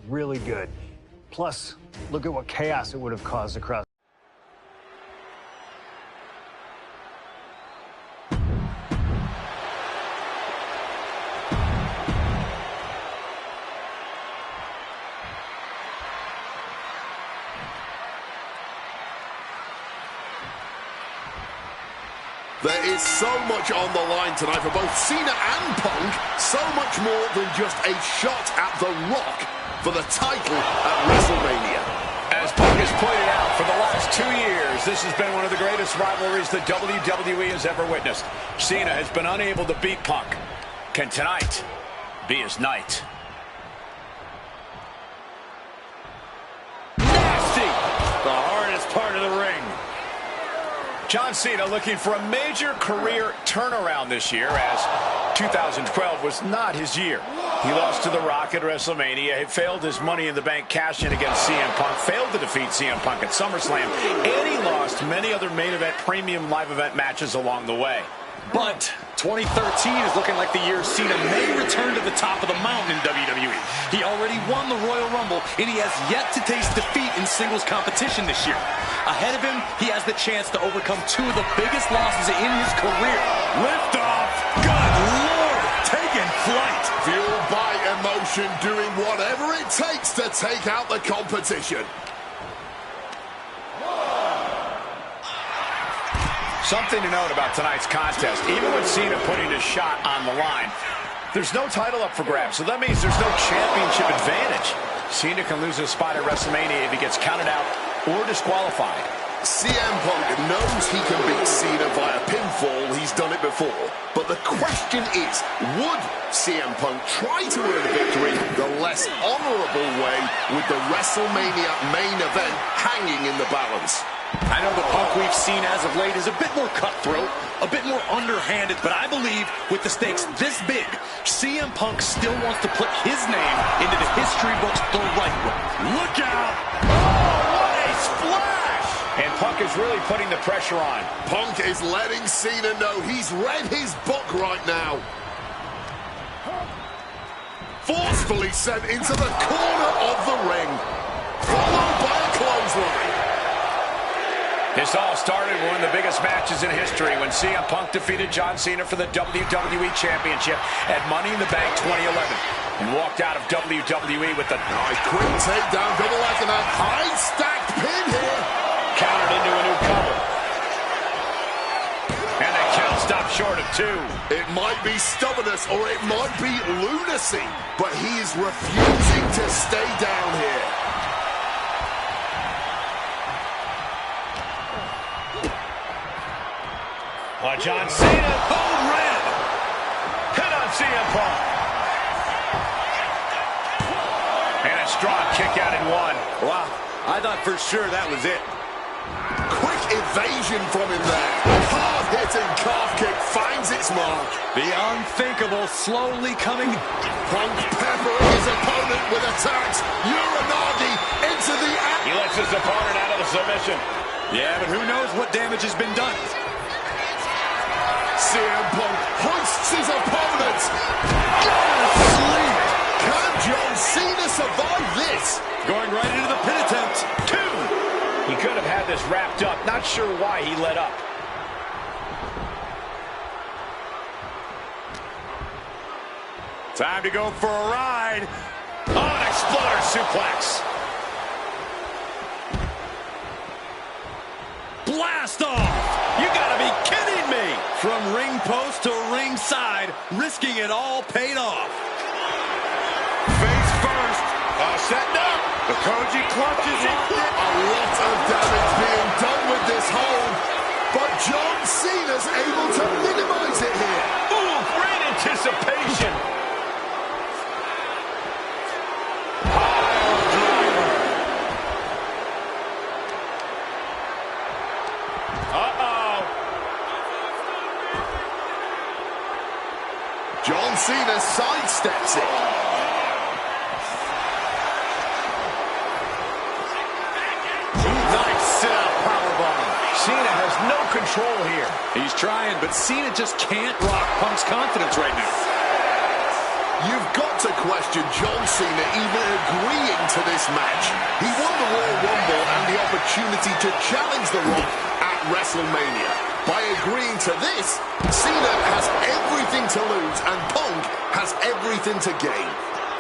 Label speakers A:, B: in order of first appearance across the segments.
A: really good. Plus, look at what chaos it would have caused across.
B: There is so much on the line tonight for both Cena and Punk. So much more than just a shot at The Rock for the title at WrestleMania.
C: As Punk has pointed out, for the last 2 years, this has been one of the greatest rivalries the WWE has ever witnessed. Cena has been unable to beat Punk. Can tonight be his night? Nasty! The hardest part of the ring. John Cena looking for a major career turnaround this year, as 2012 was not his year. He lost to The Rock at WrestleMania. He failed his Money in the Bank cash-in against CM Punk, failed to defeat CM Punk at SummerSlam, and he lost many other main event, premium live event matches along the way.
D: But 2013 is looking like the year Cena may return to the top of the mountain in WWE. He already won the Royal Rumble, and he has yet to taste defeat in singles competition this year. Ahead of him, he has the chance to overcome 2 of the biggest losses in his career.
C: Lift off! Good Lord! Taking flight!
B: Fueled by emotion, doing whatever it takes to take out the competition.
C: Something to note about tonight's contest, even with Cena putting his shot on the line, there's no title up for grabs, so that means there's no championship advantage. Cena can lose his spot at WrestleMania if he gets counted out or disqualified.
B: CM Punk knows he can beat Cena via pinfall. He's done it before. But the question is, would CM Punk try to earn a victory the less honorable way with the WrestleMania main event hanging in the balance?
D: I know the Punk we've seen as of late is a bit more cutthroat, a bit more underhanded, but I believe with the stakes this big, CM Punk still wants to put his name into the history books the right way.
C: Look out! Oh, what a splash! And Punk is really putting the pressure on.
B: Punk is letting Cena know he's read his book right now. Forcefully sent into the corner of the ring, followed by a clothesline.
C: This all started with one of the biggest matches in history when CM Punk defeated John Cena for the WWE Championship at Money in the Bank 2011 and walked out of WWE with the
B: nice quick takedown, double leg, and a high stacked pin here.
C: Countered into a new cover. And the count stopped short of 2.
B: It might be stubbornness or it might be lunacy, but he is refusing to stay down here.
C: John Cena, oh, red! Hit on CM Punk. And a strong kick out in 1.
D: Wow, I thought for sure that was it.
B: Quick evasion from him there. Hard-hitting calf kick finds its mark.
D: The unthinkable slowly coming.
B: Punk peppering his opponent with attacks. Uranagi into the...
C: He lets his opponent out of the submission.
D: Yeah, but who knows what damage has been done.
B: CM Punk hoists his opponent. Sleep. Can John Cena survive this?
D: Going right into the pin attempt.
C: 2. He could have had this wrapped up. Not sure why he let up.
D: Time to go for a ride.
C: Oh, an exploder suplex.
D: Blast off! You gotta be kidding me! From ring post to ringside, risking it all paid off.
B: Face first.
D: Setting up. The Koji clutches it.
B: A lot of damage being done with this hold, but John Cena's able to minimize it here.
C: Ooh, great anticipation.
B: John Cena sidesteps it.
D: Nice sit-out powerbomb.
C: Cena has no control here.
D: He's trying, but Cena just can't rock Punk's confidence right now.
B: You've got to question John Cena even agreeing this match. He won the Royal Rumble and the opportunity to challenge The Rock at WrestleMania. By agreeing to this, Cena has everything to lose and Punk has everything to gain.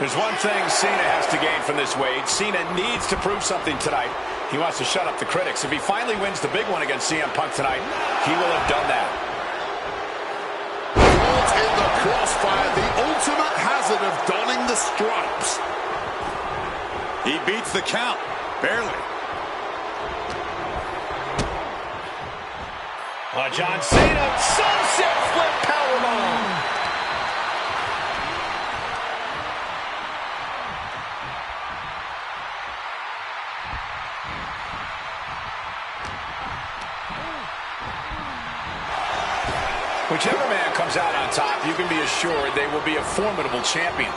C: There's one thing Cena has to gain from this, Wade. Cena needs to prove something tonight. He wants to shut up the critics. If he finally wins the big one against CM Punk tonight, he will have done that.
B: Caught in the crossfire, the ultimate hazard of donning the stripes.
D: He beats the count, barely.
C: John Cena, sunset flip powerbomb. Whichever man comes out on top, you can be assured they will be a formidable champion.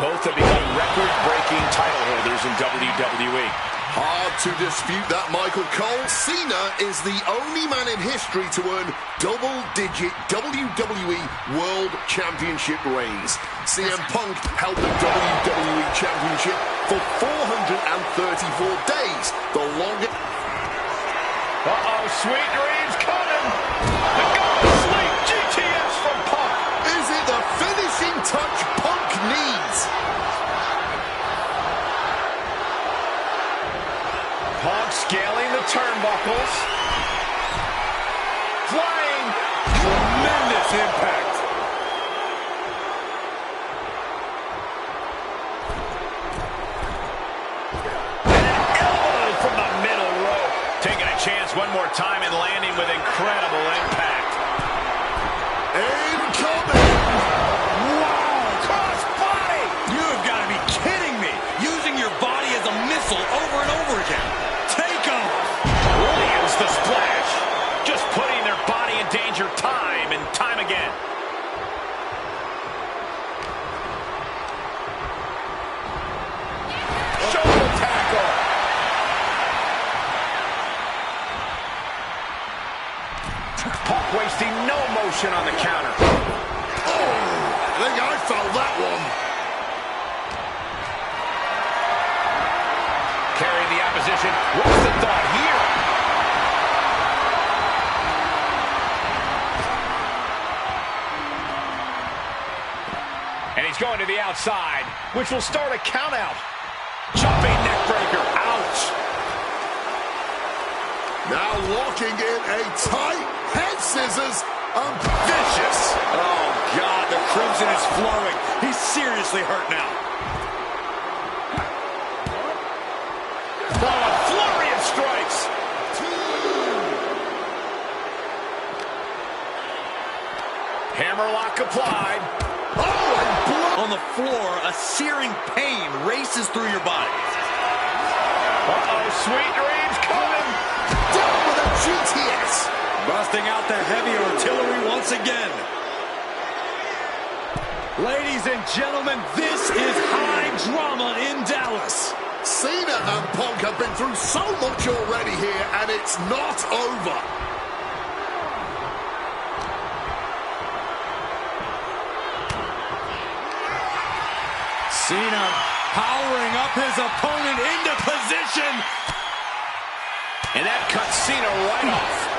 C: Both have become record-breaking title holders in WWE.
B: Hard to dispute that, Michael Cole. Cena is the only man in history to earn double-digit WWE World Championship reigns. CM Punk held the WWE Championship for 434 days, the longest.
C: Uh-oh, sweet dreams coming. The golden sleep GTS from Punk.
B: Is it the finishing touch Punk needs?
C: Punk scaling the turnbuckles. Flying. Tremendous impact. And an elbow from the middle rope. Taking a chance one more time and landing with incredible impact.
B: Incoming!
C: Wow! Cross body!
D: You have got to be kidding me. Using your body as a missile over and over again. Take off.
C: Lands the splash. Just putting their body in danger time and time again. Shoulder tackle. Punk wasting no motion on the counter.
B: I think I felt that one.
C: Carrying the opposition. What's the thought here? And he's going to the outside, which will start a count out. Jumping neck breaker. Ouch.
B: Now locking in a tight head scissors.
C: Vicious.
D: Oh, God, the crimson is flowing. He's seriously hurt now.
C: Oh, a flurry of strikes. Hammerlock applied.
B: Oh, and blood.
D: On the floor, a searing pain races through your body.
C: Uh-oh, sweet dreams coming.
B: Down with a GTS.
D: Busting out the heavy artillery once again. Ladies and gentlemen, this is high drama in Dallas.
B: Cena and Punk have been through so much already here, and it's not over.
D: Cena powering up his opponent into position.
C: And that cuts Cena right off.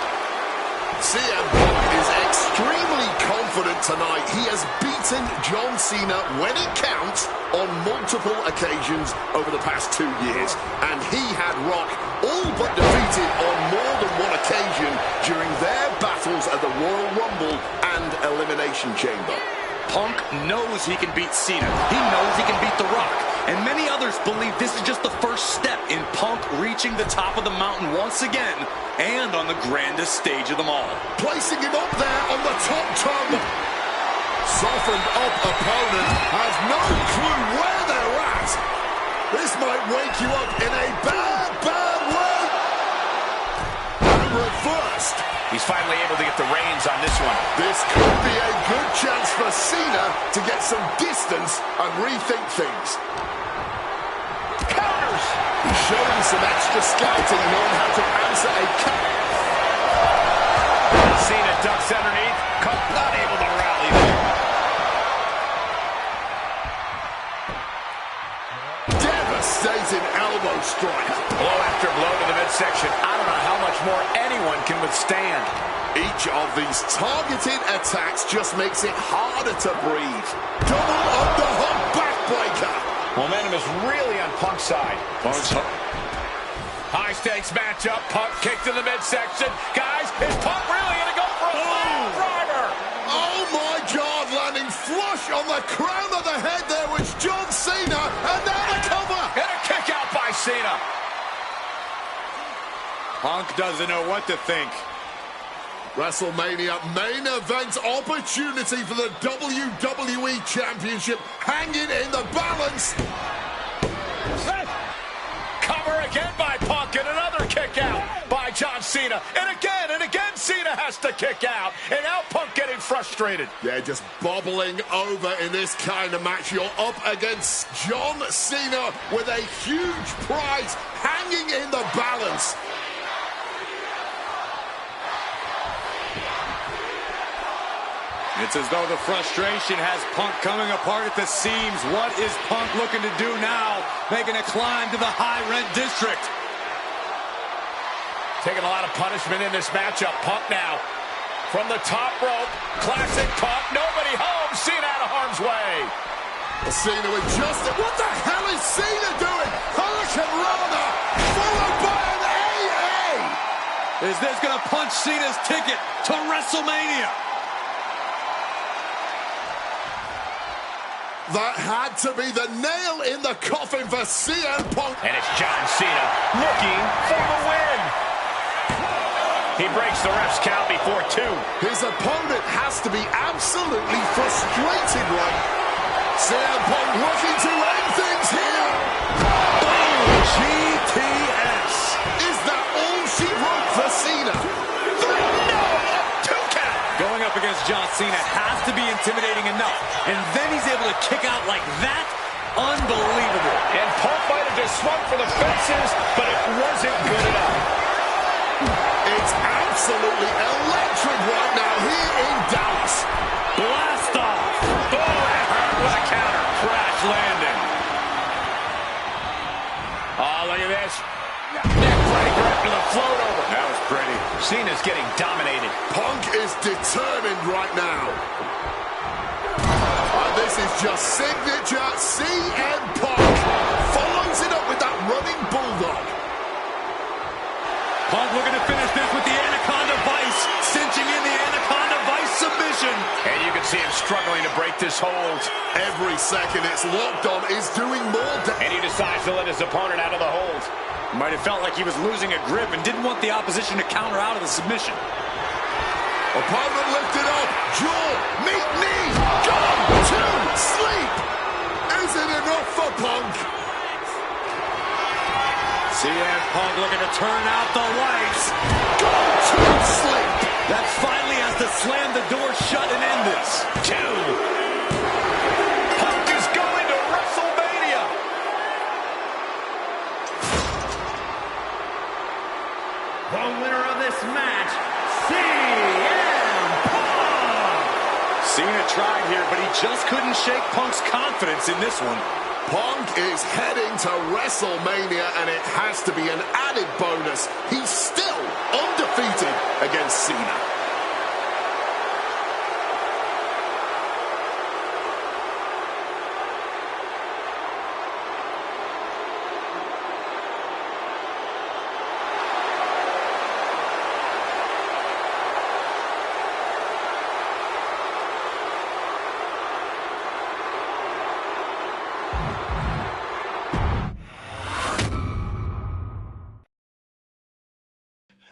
B: CM Punk is extremely confident tonight. He has beaten John Cena when it counts on multiple occasions over the past 2 years. And he had Rock all but defeated on more than one occasion during their battles at the Royal Rumble and Elimination Chamber.
D: Punk knows he can beat Cena. He knows he can beat The Rock. And many others believe this is just the first step in Punk reaching the top of the mountain once again and on the grandest stage of them all.
B: Placing him up there on the top tongue. Softened up opponent has no clue where they're at. This might wake you up in a bad, bad way. And reversed.
C: He's finally able to get the reins on this one.
B: This could be a good chance for Cena to get some distance and rethink things.
C: Counters!
B: He's showing some extra scouting, knowing how to answer a counter.
C: Cena ducks underneath, not able to rally there.
B: Devastating elbow strike.
C: Blow after blow to the midsection. I don't know how much more anyone can withstand.
B: Each of these targeted attacks just makes it harder to breathe. Double underhook backbreaker.
C: Momentum is really on Punk's side. High stakes matchup. Punk kick to the midsection. Guys, is Punk really going to go for a fire driver?
B: Oh my God, landing flush on the crown of the head there was John Cena, and now the cover.
C: And a kick out by Cena.
D: Punk doesn't know what to think.
B: WrestleMania main event opportunity for the WWE Championship hanging in the balance.
C: Cover again by Punk, and another kick out by John Cena. And again, Cena has to kick out. And now Punk getting frustrated.
B: Yeah, just bubbling over in this kind of match. You're up against John Cena with a huge prize hanging in the balance.
D: It's as though the frustration has Punk coming apart at the seams. What is Punk looking to do now? Making a climb to the high-rent district.
C: Taking a lot of punishment in this matchup. Punk now from the top rope. Classic Punk. Nobody home. Cena out of harm's way.
B: Cena with Justin. What the hell is Cena doing? Hurricane Rana followed by an AA.
D: Is this going to punch Cena's ticket to WrestleMania?
B: That had to be the nail in the coffin for CM Punk.
C: And it's John Cena looking for the win. He breaks the ref's count before 2.
B: His opponent has to be absolutely frustrated right. CM Punk looking to end things here.
D: Oh, GTS.
B: Is that all she wrote for Cena?
D: Going up against John Cena has to be intimidating enough. And then he's able to kick out like that. Unbelievable.
C: And Punk might have just swung for the fences, but it wasn't good enough.
B: It's absolutely electric right now here in Dallas.
D: Blast off.
C: Oh, that hurt with a counter.
D: Crash landing.
C: Oh, look at this. Neck breaker after the float over.
D: That was pretty.
C: Cena's getting dominated.
B: Punk is determined right now. And this is just signature CM Punk. Follows it up with that running bulldog.
D: Punk looking to finish this with the Anaconda Vice. Cinching in the Anaconda Vice submission.
C: And you can see him struggling to break this hold.
B: Every second it's locked on is doing more damage.
C: And he decides to let his opponent out of the hold.
D: Might have felt like he was losing a grip and didn't want the opposition to counter out of the submission.
B: Opponent lifted up. Jaw, meet knee. Gone to sleep. Is it enough for Punk?
D: CM Punk looking to turn out the lights.
B: Gone to sleep.
D: That finally has to slam the door shut and end this.
C: 2. Punk is going to WrestleMania.
E: The winner of this match, CM Punk!
D: Cena tried here, but he just couldn't shake Punk's confidence in this one.
B: Punk is heading to WrestleMania, and it has to be an added bonus. He's still undefeated against Cena.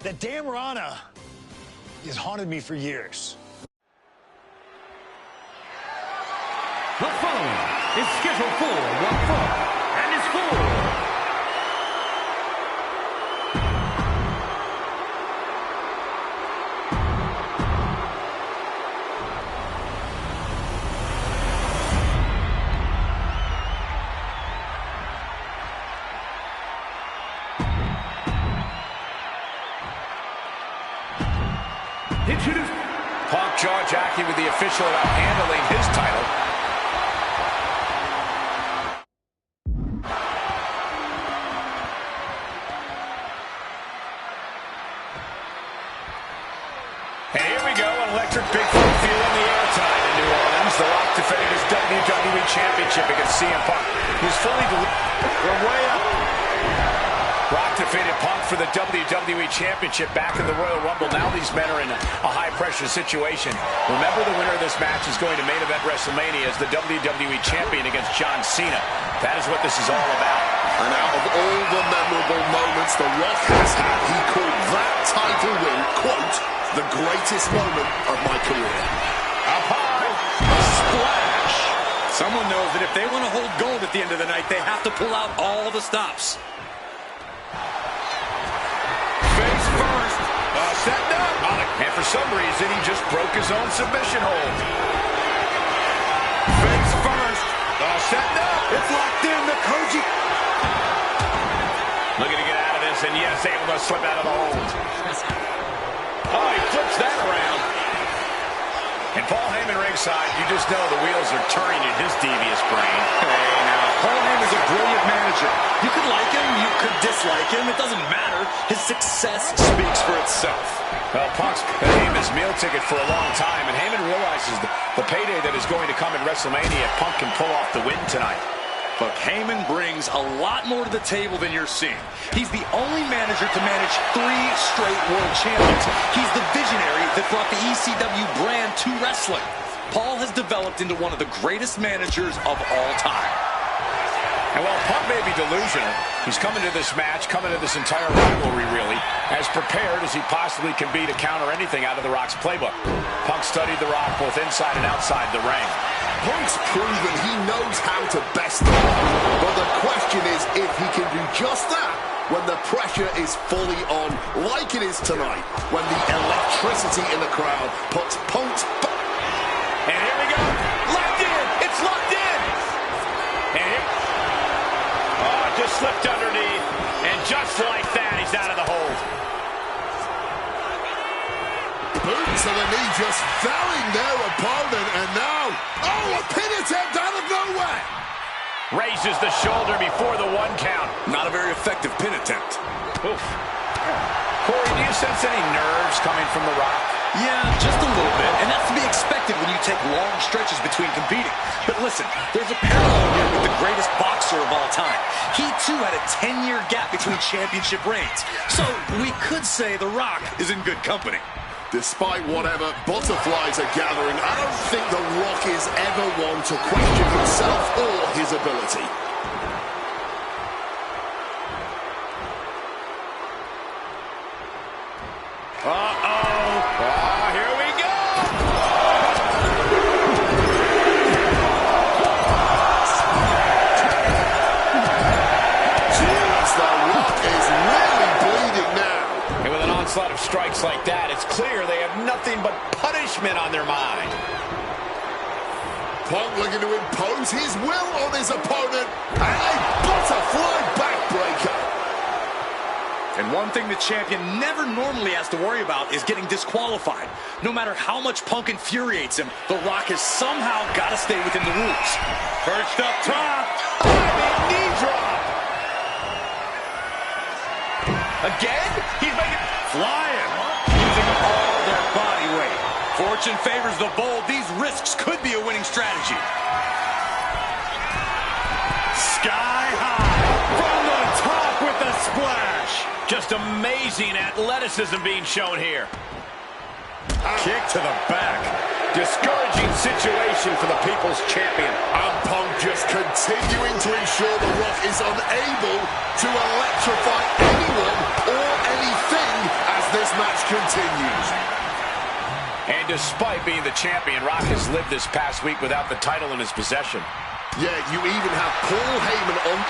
A: That damn Rana has haunted me for years.
E: The following is scheduled for one fall and is for
C: Punk jaw-jacking with the official about handling his title. big feel in the air tonight in New Orleans. The Rock defending his WWE Championship against CM Punk. He's fully We're way up. Rock defeated Punk for the WWE Championship back in the Royal Rumble. Now these men are in a high-pressure situation. Remember, the winner of this match is going to main event WrestleMania as the WWE Champion against John Cena. That is what this is all about.
B: And out of all the memorable moments The Rock has had, he called that title win, quote, the greatest moment of my career.
C: Up high, a splash.
D: Someone knows that if they want to hold gold at the end of the night, they have to pull out all the stops.
C: Face first, setting up. And for some reason, he just broke his own submission hold. Face first, setting up.
D: It's locked in, the Koji.
C: Looking to get out of this, and yes, able to slip out of the hold. Oh, he flips that around. And Paul Heyman ringside, you just know the wheels are turning in his devious brain.
D: Hey, now, Paul Heyman's a brilliant manager. You could like him, you could dislike him. It doesn't matter. His success speaks for itself.
C: Well, Punk's been Heyman's meal ticket for a long time, and Heyman realizes the payday that is going to come at WrestleMania if Punk can pull off the win tonight.
D: Look, Heyman brings a lot more to the table than you're seeing. He's the only manager to manage 3 straight world champions. He's the visionary that brought the ECW brand to wrestling. Paul has developed into one of the greatest managers of all time.
C: And while Punk may be delusional, he's coming to this match, coming to this entire rivalry, really, as prepared as he possibly can be to counter anything out of The Rock's playbook. Punk studied The Rock both inside and outside the ring.
B: Punk's proven he knows how to best the Rock, but the question is if he can do just that when the pressure is fully on, like it is tonight, when the electricity in the crowd puts Punk's...
C: And here we go. Locked in. It's locked in. And here... Oh, just slipped underneath. And just like that, he's out of the hold.
B: Boot to the knee, just felling their opponent, and now, oh, a pin attempt out of nowhere!
C: Raises the shoulder before the 1 count.
D: Not a very effective pin attempt.
C: Oof. Corey, do you sense any nerves coming from The Rock?
D: Yeah, just a little bit, and that's to be expected when you take long stretches between competing. But listen, there's a parallel here with the greatest boxer of all time. He, too, had a 10-year gap between championship reigns. So we could say The Rock is in good company.
B: Despite whatever butterflies are gathering, I don't think The Rock is ever one to question himself or his ability.
C: Here we go!
B: Jeez, The Rock is really bleeding now.
C: And with an onslaught of strikes like that, it's clear they have nothing but punishment on their mind.
B: Punk looking to impose his will on his opponent, and a butterfly backbreaker.
D: And one thing the champion never normally has to worry about is getting disqualified. No matter how much Punk infuriates him, The Rock has somehow got to stay within the rules.
C: Perched up top. Big knee drop. Again? He's making...
D: Flying. Using all their body weight. Fortune favors the bold. These risks could be a winning strategy. Sky high. From the top with the splash.
C: Just amazing athleticism being shown here.
D: Kick to the back.
C: Discouraging situation for the People's Champion.
B: And Punk just continuing to ensure The Rock is unable to electrify anyone or anything as this match continues.
C: And despite being the champion, Rock has lived this past week without the title in his possession.
B: Yeah, you even have Paul Heyman on...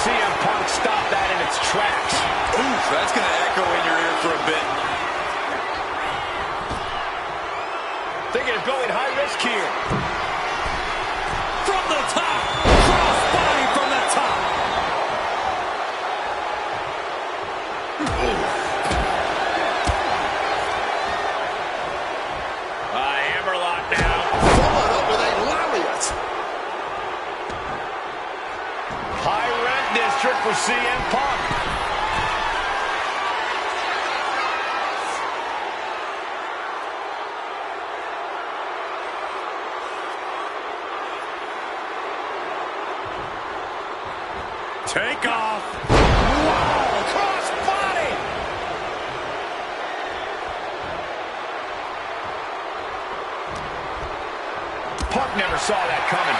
C: CM Punk stopped that in its tracks.
D: Oof, that's going to echo in your ear for a bit.
C: Thinking of going high risk here.
D: From the top. Cross body from the top.
C: Hammerlock now.
B: Followed up with a lariat.
C: High rent district for CM Punk.
D: Take off. Wow, cross body.
C: Punk never saw that coming.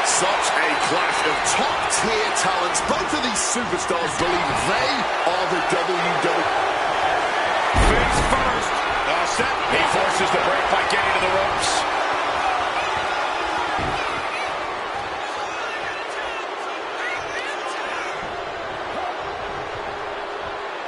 B: Such a clash of top-tier talents. Both of these superstars believe they are the WWE.
C: Face first. All set. He forces the break by getting to the ropes.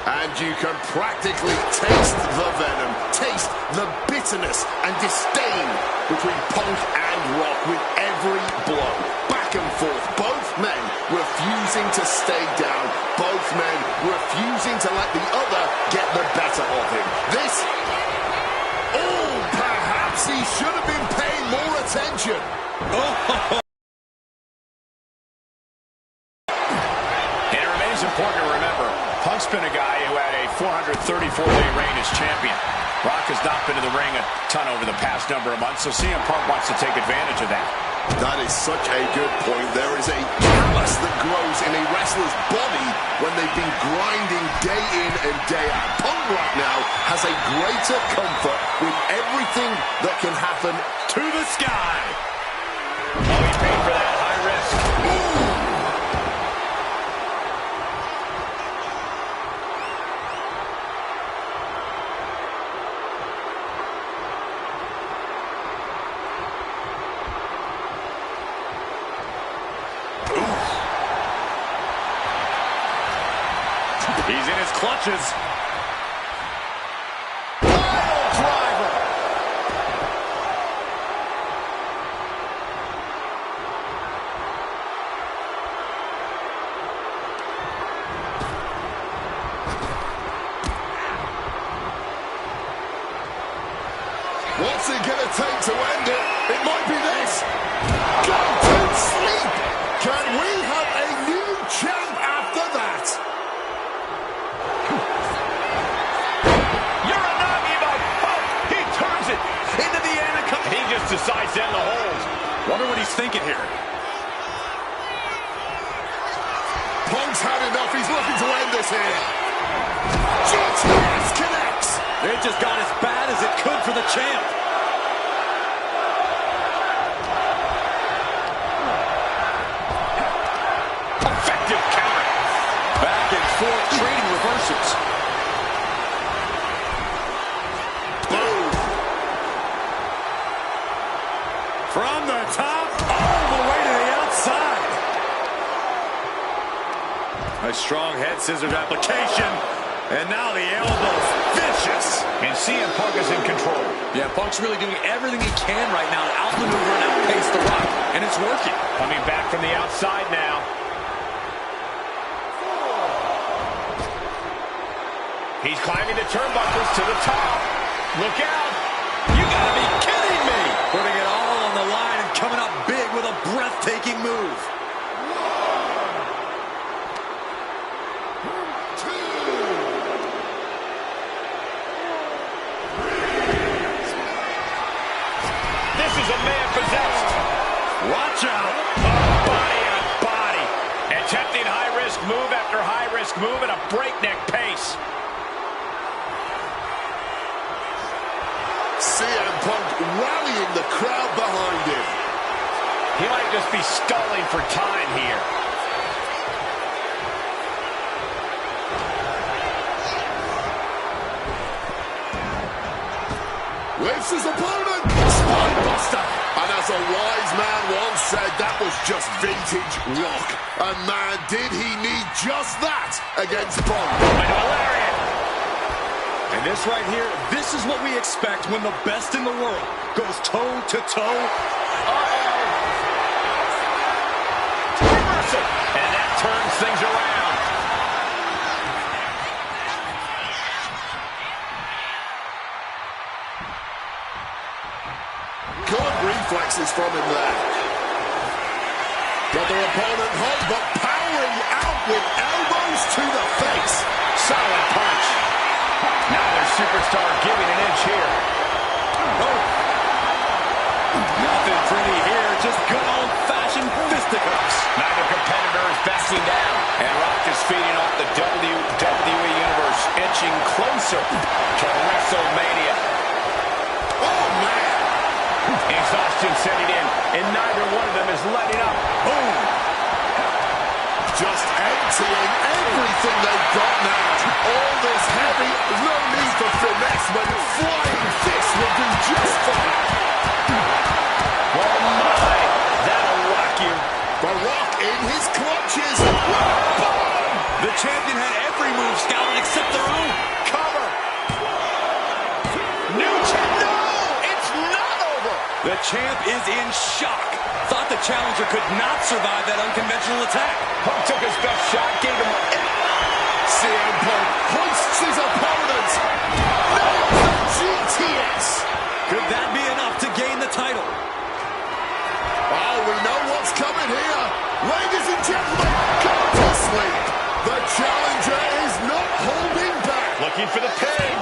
B: And you can practically taste the venom, taste the bitterness and disdain between Punk and Rock with every blow. Back and forth, both men refusing to stay down, both men refusing to let the other get the better of him. This, oh, perhaps he should have been paying more attention.
C: And it remains important to remember, Punk's been a guy who had a 434-day reign as champion. Rock has not been in the ring a ton over the past number of months, so CM Punk wants to take advantage of that.
B: That is such a good point. There is a callus that grows in a wrestler's body when they've been grinding day in and day out. Punk right now has a greater comfort with everything that can happen
D: To the sky.
C: Oh, he's paid for that high risk.
D: He's in his clutches.
C: Pile driver.
B: What's it going to take to end it? It might be this. Go to sleep. Can we have a new champ after that?
C: Uranagi by Punk. He turns it into the anaconda. He just decides to end the hold.
D: Wonder what he's thinking here.
B: Punk's had enough. He's looking to end this here. GTS connects.
D: It just got as bad as it could for the champ.
C: Effective counter.
D: Back and forth, trading reversals.
B: Boom.
D: From the top, all the way to the outside. A strong head scissors application. And now the elbow's vicious.
C: And CM Punk is in control.
D: Yeah, Punk's really doing everything he can right now to outmaneuver and outpace The Rock. And it's working.
C: Coming back from the outside now. He's climbing the turnbuckles to the top. Look out.
D: You gotta be kidding me. Putting it all on the line and coming up big with a breathtaking move.
C: This is a man possessed.
D: Watch out.
C: Body on body. Attempting high-risk move after high-risk move at a breakneck pace.
B: CM Punk rallying the crowd behind him.
C: He might just be stalling for time here.
B: Lifts his opponent. Spinebuster. And as a wise man once said, that was just vintage Rock. And man, did he need just that against Punk.
D: And this right here, this is what we expect when the best in the world goes toe-to-toe.
C: Reversal. And that turns things around.
B: Good reflexes from him there. Got their opponent hot, but powering out with elbows to the face.
C: Solid punch. Neither superstar giving an inch here.
D: Oh. Nothing pretty here, just good old-fashioned fisticuffs.
C: Neither competitor is besting down. And Rock is feeding off the WWE Universe, inching closer to WrestleMania.
B: Oh, man.
C: Exhaustion setting in, and neither one of them is letting up. Boom.
B: Just emptying everything they've got now. All this heavy, no need for finesse when flying fists will do just fine.
C: Oh my, that'll rock you.
B: The Rock in his clutches.
D: The champion had every move scouted except their own.
C: Cover. New champ. No, it's not over.
D: The champ is in shock. Thought the challenger could not survive that unconventional attack.
C: Punk took his best shot, gave him
B: CM Punk hoists his opponent. Nails the GTS.
D: Could that be enough to gain the title?
B: Oh, we know what's coming here. Ladies and gentlemen, go to sleep. The challenger is not holding back.
C: looking for the pin.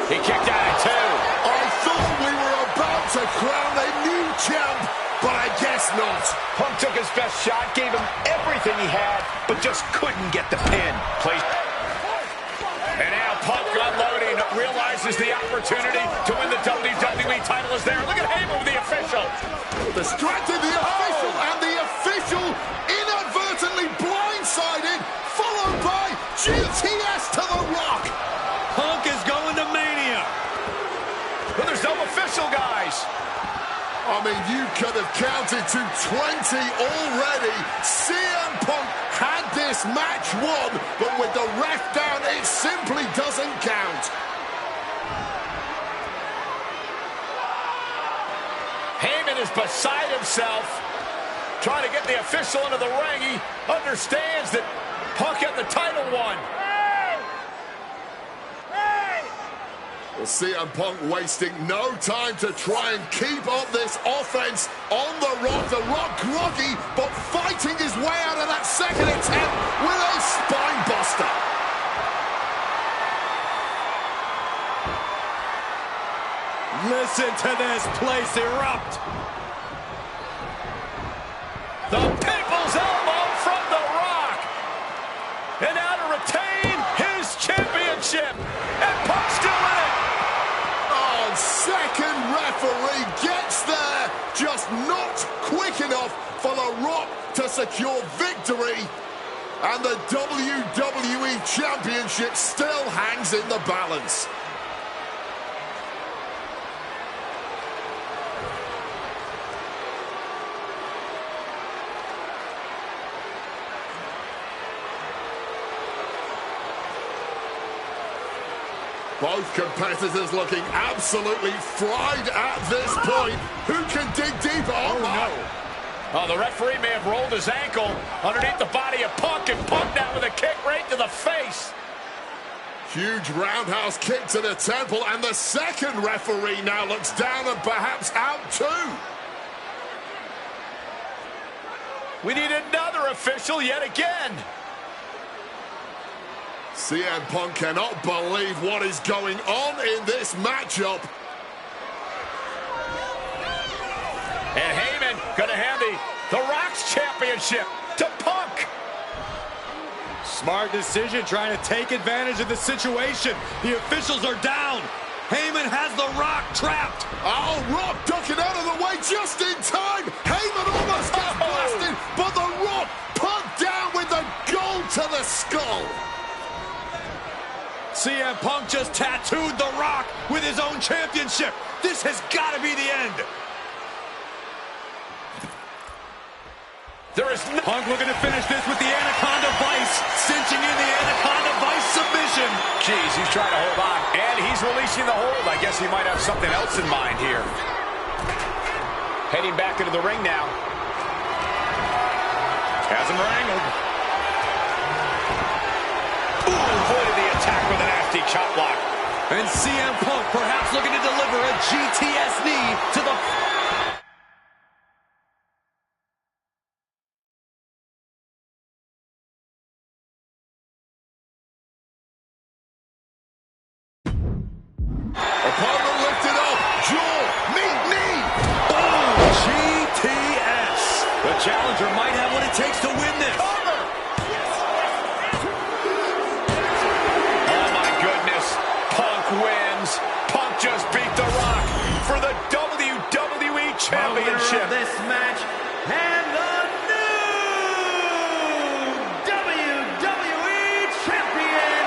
C: He kicked out at two.
B: I thought we were about to crown a new champ, but I guess not.
C: Punk took his best shot, gave him everything he had, but just couldn't get the pin. And now Punk unloading, realizes the opportunity to win the WWE title is there. Look at Heyman with the official.
B: Distracted the official, and the official inadvertently blindsided, followed by GTS to the Rock.
D: Punk is going to Mania.
C: But there's no official, guys.
B: I mean, you could have counted to 20 already. CM Punk had this match won, but with the ref down, it simply doesn't count.
C: Heyman is beside himself, trying to get the official into the ring. He understands that Punk had the title won.
B: Well, CM Punk wasting no time to try and keep up this offense on the Rock. The Rock groggy, but fighting his way out of that second attempt with a spine buster.
D: Listen to this place erupt.
C: The People's Elbow from The Rock. And now to retain his championship. And Punk's still in it.
B: Oh, second referee gets there, just not quick enough for The Rock to secure victory. And the WWE Championship still hangs in the balance. Both competitors looking absolutely fried at this point. Who can dig deeper? Oh, no.
C: Oh, the referee may have rolled his ankle underneath the body of Punk, and Punk now with a kick right to the face.
B: Huge roundhouse kick to the temple, and the second referee now looks down and perhaps out too.
C: We need another official yet again.
B: CM Punk cannot believe what is going on in this matchup.
C: And Heyman going to hand the Rock's championship to Punk.
D: Smart decision, trying to take advantage of the situation. The officials are down. Heyman has the Rock trapped.
B: Oh, Rock ducking out of the way just in time. Heyman almost gets blasted, but the Rock Punk down with the gold to the skull.
D: CM Punk just tattooed The Rock with his own championship. This has got to be the end.
C: There is no...
D: Punk looking to finish this with the Anaconda Vice, cinching in the Anaconda Vice submission.
C: Jeez, he's trying to hold on, and he's releasing the hold. I guess he might have something else in mind here. Heading back into the ring now.
D: Has him wrangled.
C: Avoided the attack with a nasty chop block.
D: And CM Punk perhaps looking to deliver a GTS knee to the...
B: Opponent lifted up, jaw, meet knee.
D: Oh, GTS. The challenger might have what it takes to win this.
C: Oh, my goodness. Punk wins. Punk just beat The Rock for the WWE Championship.
E: This match and the new WWE Champion,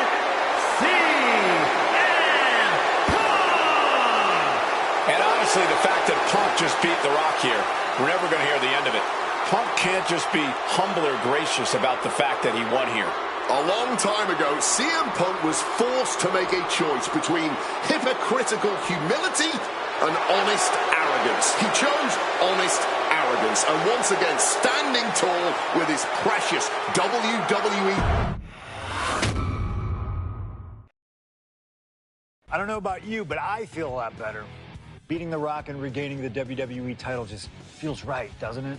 E: CM Punk.
C: And honestly, the fact that Punk just beat The Rock here, we're never going to hear the end of it. Punk can't just be humble or gracious about the fact that he won here.
B: A long time ago, CM Punk was forced to make a choice between hypocritical humility and honest arrogance. He chose honest arrogance, and once again, standing tall with his precious WWE.
A: I don't know about you, but I feel a lot better. Beating The Rock and regaining the WWE title just feels right, doesn't it?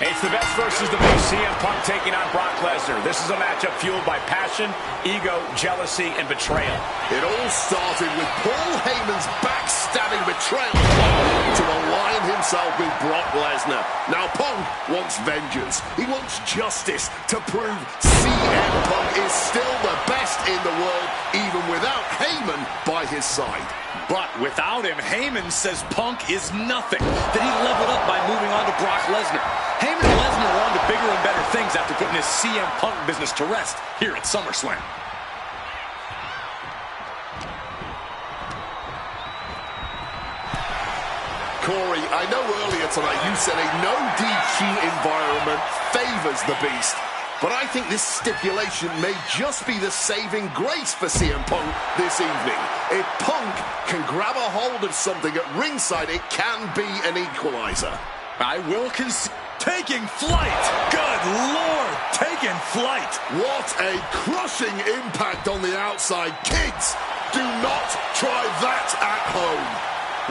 C: It's the best versus the best. CM Punk taking on Brock Lesnar. This is a matchup fueled by passion, ego, jealousy, and betrayal.
B: It all started with Paul Heyman's backstabbing betrayal to align himself with Brock Lesnar. Now Punk wants vengeance. He wants justice to prove CM Punk is still the best in the world, even without Heyman by his side.
D: But without him, Heyman says Punk is nothing, that he leveled up by moving on to Brock Lesnar. Heyman and Lesnar are on to bigger and better things after putting his CM Punk business to rest here at SummerSlam.
B: Corey, I know earlier tonight you said a no DQ environment favors the Beast, but I think this stipulation may just be the saving grace for CM Punk this evening. If Punk can grab a hold of something at ringside, it can be an equalizer.
D: I will concede. Taking flight. Good Lord. Taking flight.
B: What a crushing impact on the outside. Kids, do not try that at home.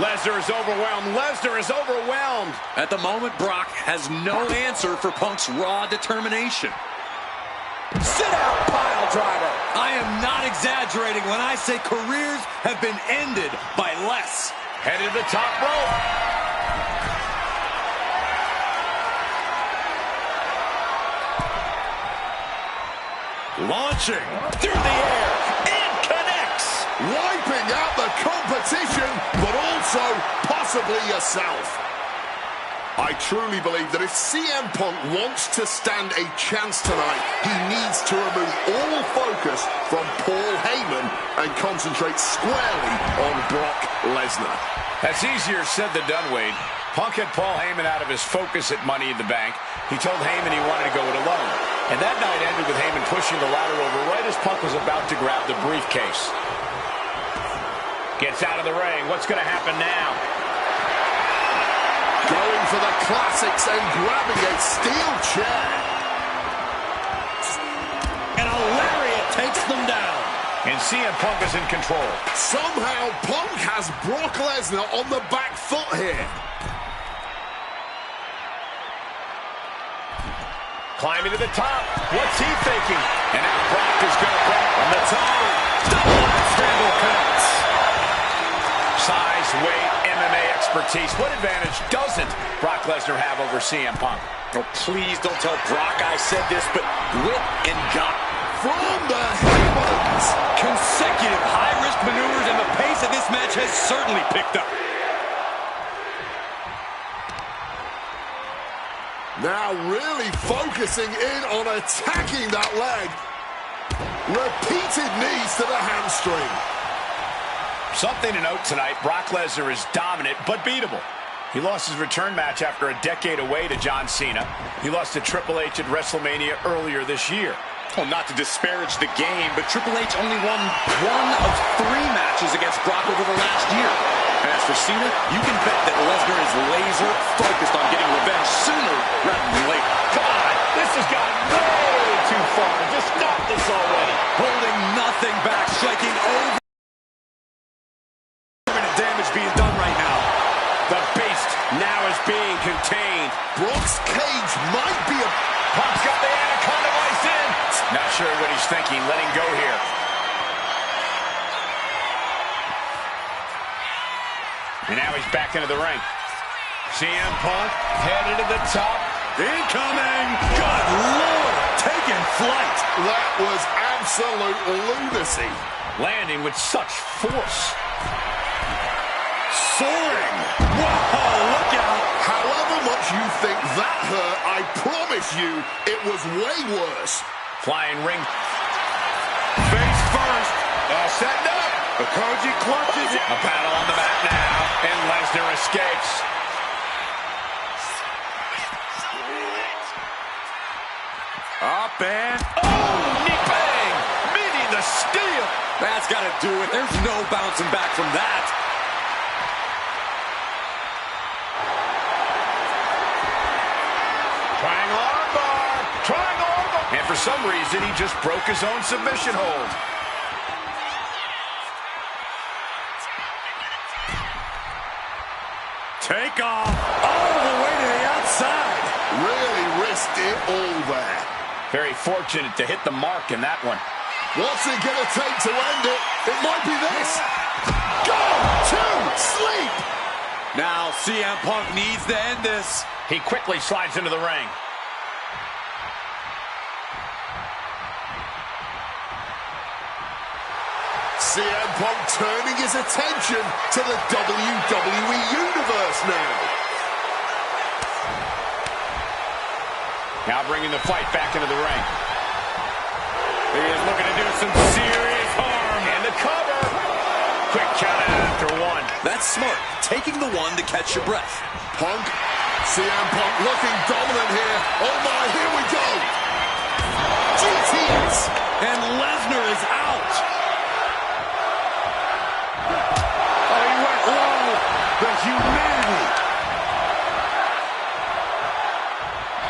C: Lesnar is overwhelmed. Lesnar is overwhelmed.
D: At the moment, Brock has no answer for Punk's raw determination.
C: Sit-out pile driver.
D: I am not exaggerating when I say careers have been ended by less.
C: Headed to the top rope.
D: Launching through the air. It connects.
B: Wiping out the competition, but also possibly yourself. I truly believe that if CM Punk wants to stand a chance tonight, he needs to remove all focus from Paul Heyman and concentrate squarely on Brock Lesnar.
C: That's easier said than done, Wade. Punk had Paul Heyman out of his focus at Money in the Bank. He told Heyman he wanted to go it alone. And that night ended with Heyman pushing the ladder over right as Punk was about to grab the briefcase. Gets out of the ring. What's going to happen now?
B: Going for the classics and grabbing a steel chair.
D: And a lariat takes them down.
C: And CM Punk is in control.
B: Somehow Punk has Brock Lesnar on the back foot here.
C: Climbing to the top. What's he thinking? And now Brock is going to bring from the top. Double axe handle connects. Size, weight, MMA expertise. What advantage doesn't Brock Lesnar have over CM Punk?
D: Oh, please don't tell Brock I said this, but wit and gut.
B: From the heavens.
D: Consecutive high-risk maneuvers, and the pace of this match has certainly picked up.
B: Now really focusing in on attacking that leg. Repeated knees to the hamstring.
C: Something to note tonight, Brock Lesnar is dominant but beatable. He lost his return match after a decade away to John Cena. He lost to Triple H at WrestleMania earlier this year.
D: Well, not to disparage the game, but Triple H only won 1 of 3 matches against Brock over the last year. And as for Cena, you can bet that Lesnar is laser focused on getting revenge sooner rather than later.
C: Come on, this has gone way too far. Just stop this already.
D: Holding nothing back, striking over. Damage being done right now.
C: The Beast
D: now is being contained.
B: Brock's cage might be a...
C: Punk's got the anaconda vice in. Not sure what he's thinking, letting go here. And now he's back into the ring. CM Punk headed to the top.
D: Incoming! Good Lord! Taking flight.
B: That was absolute lunacy.
C: Landing with such force.
D: Soaring. Whoa, look out.
B: However much you think that hurt, I promise you it was way worse.
C: Flying ring.
D: Face first.
C: Setting up.
D: Koji clutches it.
C: A battle on the mat now. And Lesnar escapes.
D: Up and...
C: Oh, knee bang. Meeting the steel.
D: That's got to do it. There's no bouncing back from that.
C: Triangle armbar. Triangle armbar. And for some reason, he just broke his own submission hold.
D: Take off all the way to the outside.
B: Really risked it all there.
C: Very fortunate to hit the mark in that one.
B: What's it going to take to end it? It might be this. Go to sleep.
D: Now CM Punk needs to end this.
C: He quickly slides into the ring.
B: CM Punk turning his attention to the WWE Universe now.
C: Now bringing the fight back into the ring.
D: He is looking to do some serious harm.
C: And the cover. Quick count out after one.
D: That's smart. Taking the one to catch your breath.
B: Punk, CM Punk looking dominant here. Oh my, here we go. GTS.
D: And Lesnar is out. Oh, he went low. The humanity.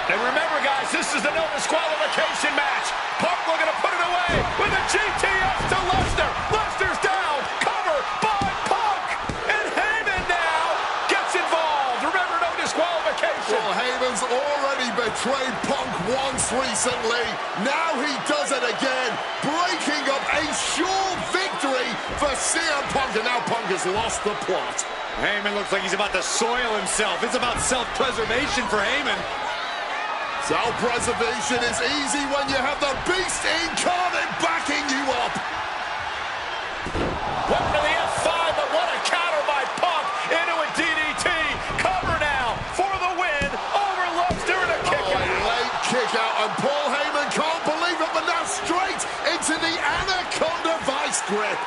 C: And remember, guys, this is the no disqualification match. Punk looking to put it away with a GTS to Lesnar. Lesnar's down. Cover by Punk. And Heyman now gets involved. Remember, no disqualification.
B: Well, Heyman's already betrayed Punk once recently. Now he does it again, breaking up a sure victory for CM Punk. And now Punk has lost the plot.
D: Heyman looks like he's about to soil himself. It's about self-preservation for Heyman.
B: Self-preservation is easy when you have the Beast incarnate backing you up.
C: One to the F5, but what a counter by Punk into a DDT. Cover now for the win over Lesnar and a kick out.
B: Late kick out, and Paul Heyman can't believe it, but now straight into the Anaconda Vice grip.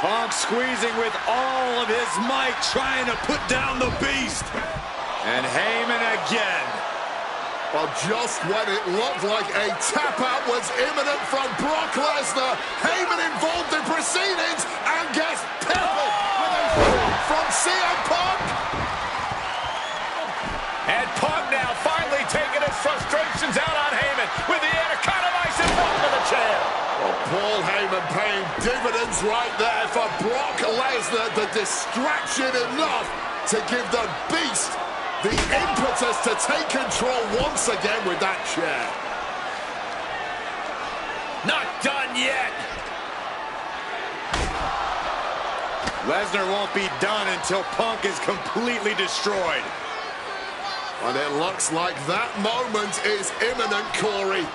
D: Punk squeezing with all of his might, trying to put down the Beast. And Heyman again.
B: Well, just when it looked like a tap-out was imminent from Brock Lesnar, Heyman involved in proceedings and gets peppered with a shot from CM Punk.
C: And Punk now finally taking his frustrations out on Heyman with the Anaconda Vice and bottom of the chair.
B: Well, Paul Heyman paying dividends right there for Brock Lesnar. The distraction enough to give the Beast the impetus to take control once again with that chair.
C: Not done yet.
D: Lesnar won't be done until Punk is completely destroyed.
B: And it looks like that moment is imminent, Corey.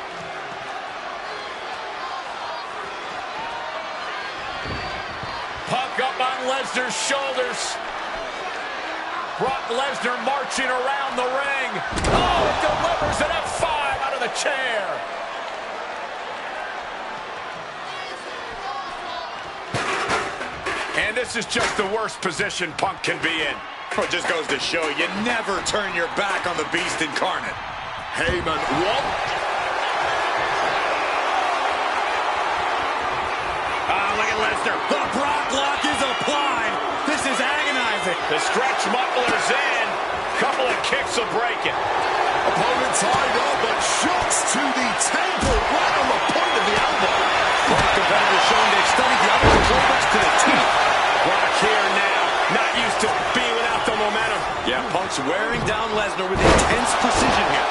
C: Punk up on Lesnar's shoulders. Brock Lesnar marching around the ring. Oh, it delivers an F5 out of the chair. And this is just the worst position Punk can be in.
D: It just goes to show you never turn your back on the Beast incarnate.
B: Heyman, what?
D: Look at Lesnar. The Brock lock is applied. This is agonizing.
C: The stretch muffler's in. Couple of kicks will break it.
B: Opponent tied up, but shots to the temple right on the point of the elbow.
D: Both competitors showing they've studied the other's approach to the teeth.
C: Brock
D: Punk's wearing down Lesnar with intense precision here.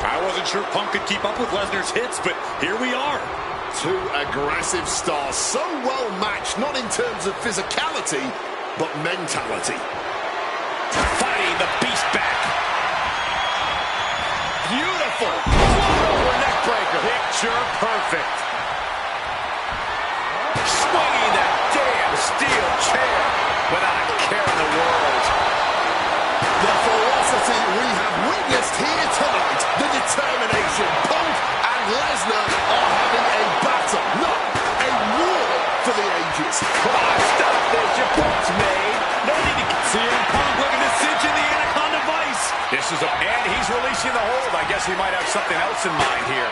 D: I wasn't sure Punk could keep up with Lesnar's hits, but here we are.
B: Two aggressive stars, so well matched, not in terms of physicality, but mentality.
C: Fighting the beast back. Beautiful. Over neck breaker. Picture perfect. Swinging that damn steel chair without a care in the world.
B: The ferocity we have witnessed here tonight, the determination. Punk and Lesnar are having a battle, no, a war for the ages.
C: Come on, stop this. Your point's made. No need to
D: CM Punk looking to cinch in the Anaconda Vice.
C: This is and he's releasing the hold. I guess he might have something else in mind here.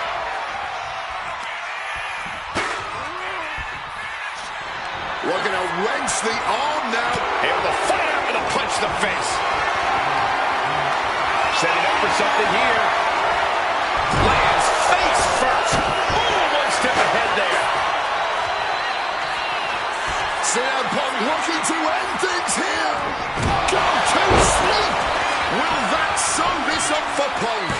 B: Looking to wrench the arm now.
C: Able to fight out with a punch to the face. Setting up for something here. Lands face first. Ooh, one step ahead there.
B: CM Punk looking to end things here. Go to sleep. Will that sew this up for Punk?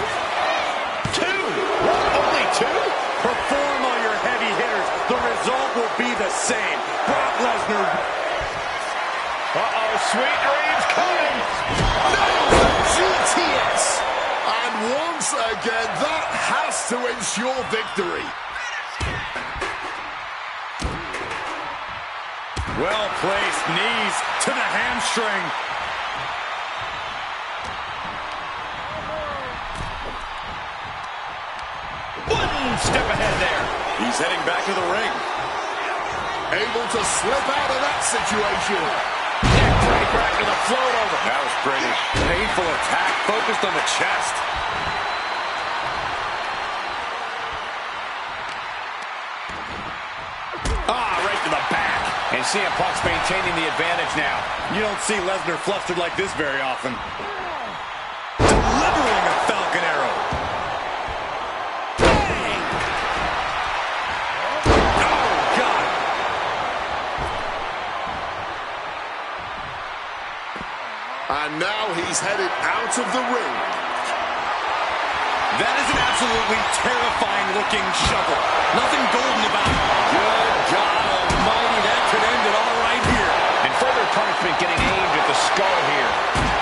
C: Two. What? Only two?
D: Perform on your heavy hitters. The result will be the same. Brock Lesnar.
C: Uh-oh, sweet dreams coming.
B: Nails the GTS. And once again, that has to ensure victory.
D: Well-placed knees to the hamstring.
C: One step ahead there.
D: He's heading back to the ring.
B: Able to slip out of that situation.
C: Neck breaker after the float over.
D: That was pretty. Painful attack focused on the chest.
C: Right to the back. And CM Punk's maintaining the advantage now.
D: You don't see Lesnar flustered like this very often. Delivering a Falcon Arrow. Bang! Oh, God.
B: And now he's headed out of the ring.
D: That is an absolutely terrifying-looking shovel. Nothing golden about it. Good God almighty, that could end it all right here.
C: And further punishment getting aimed at the skull here.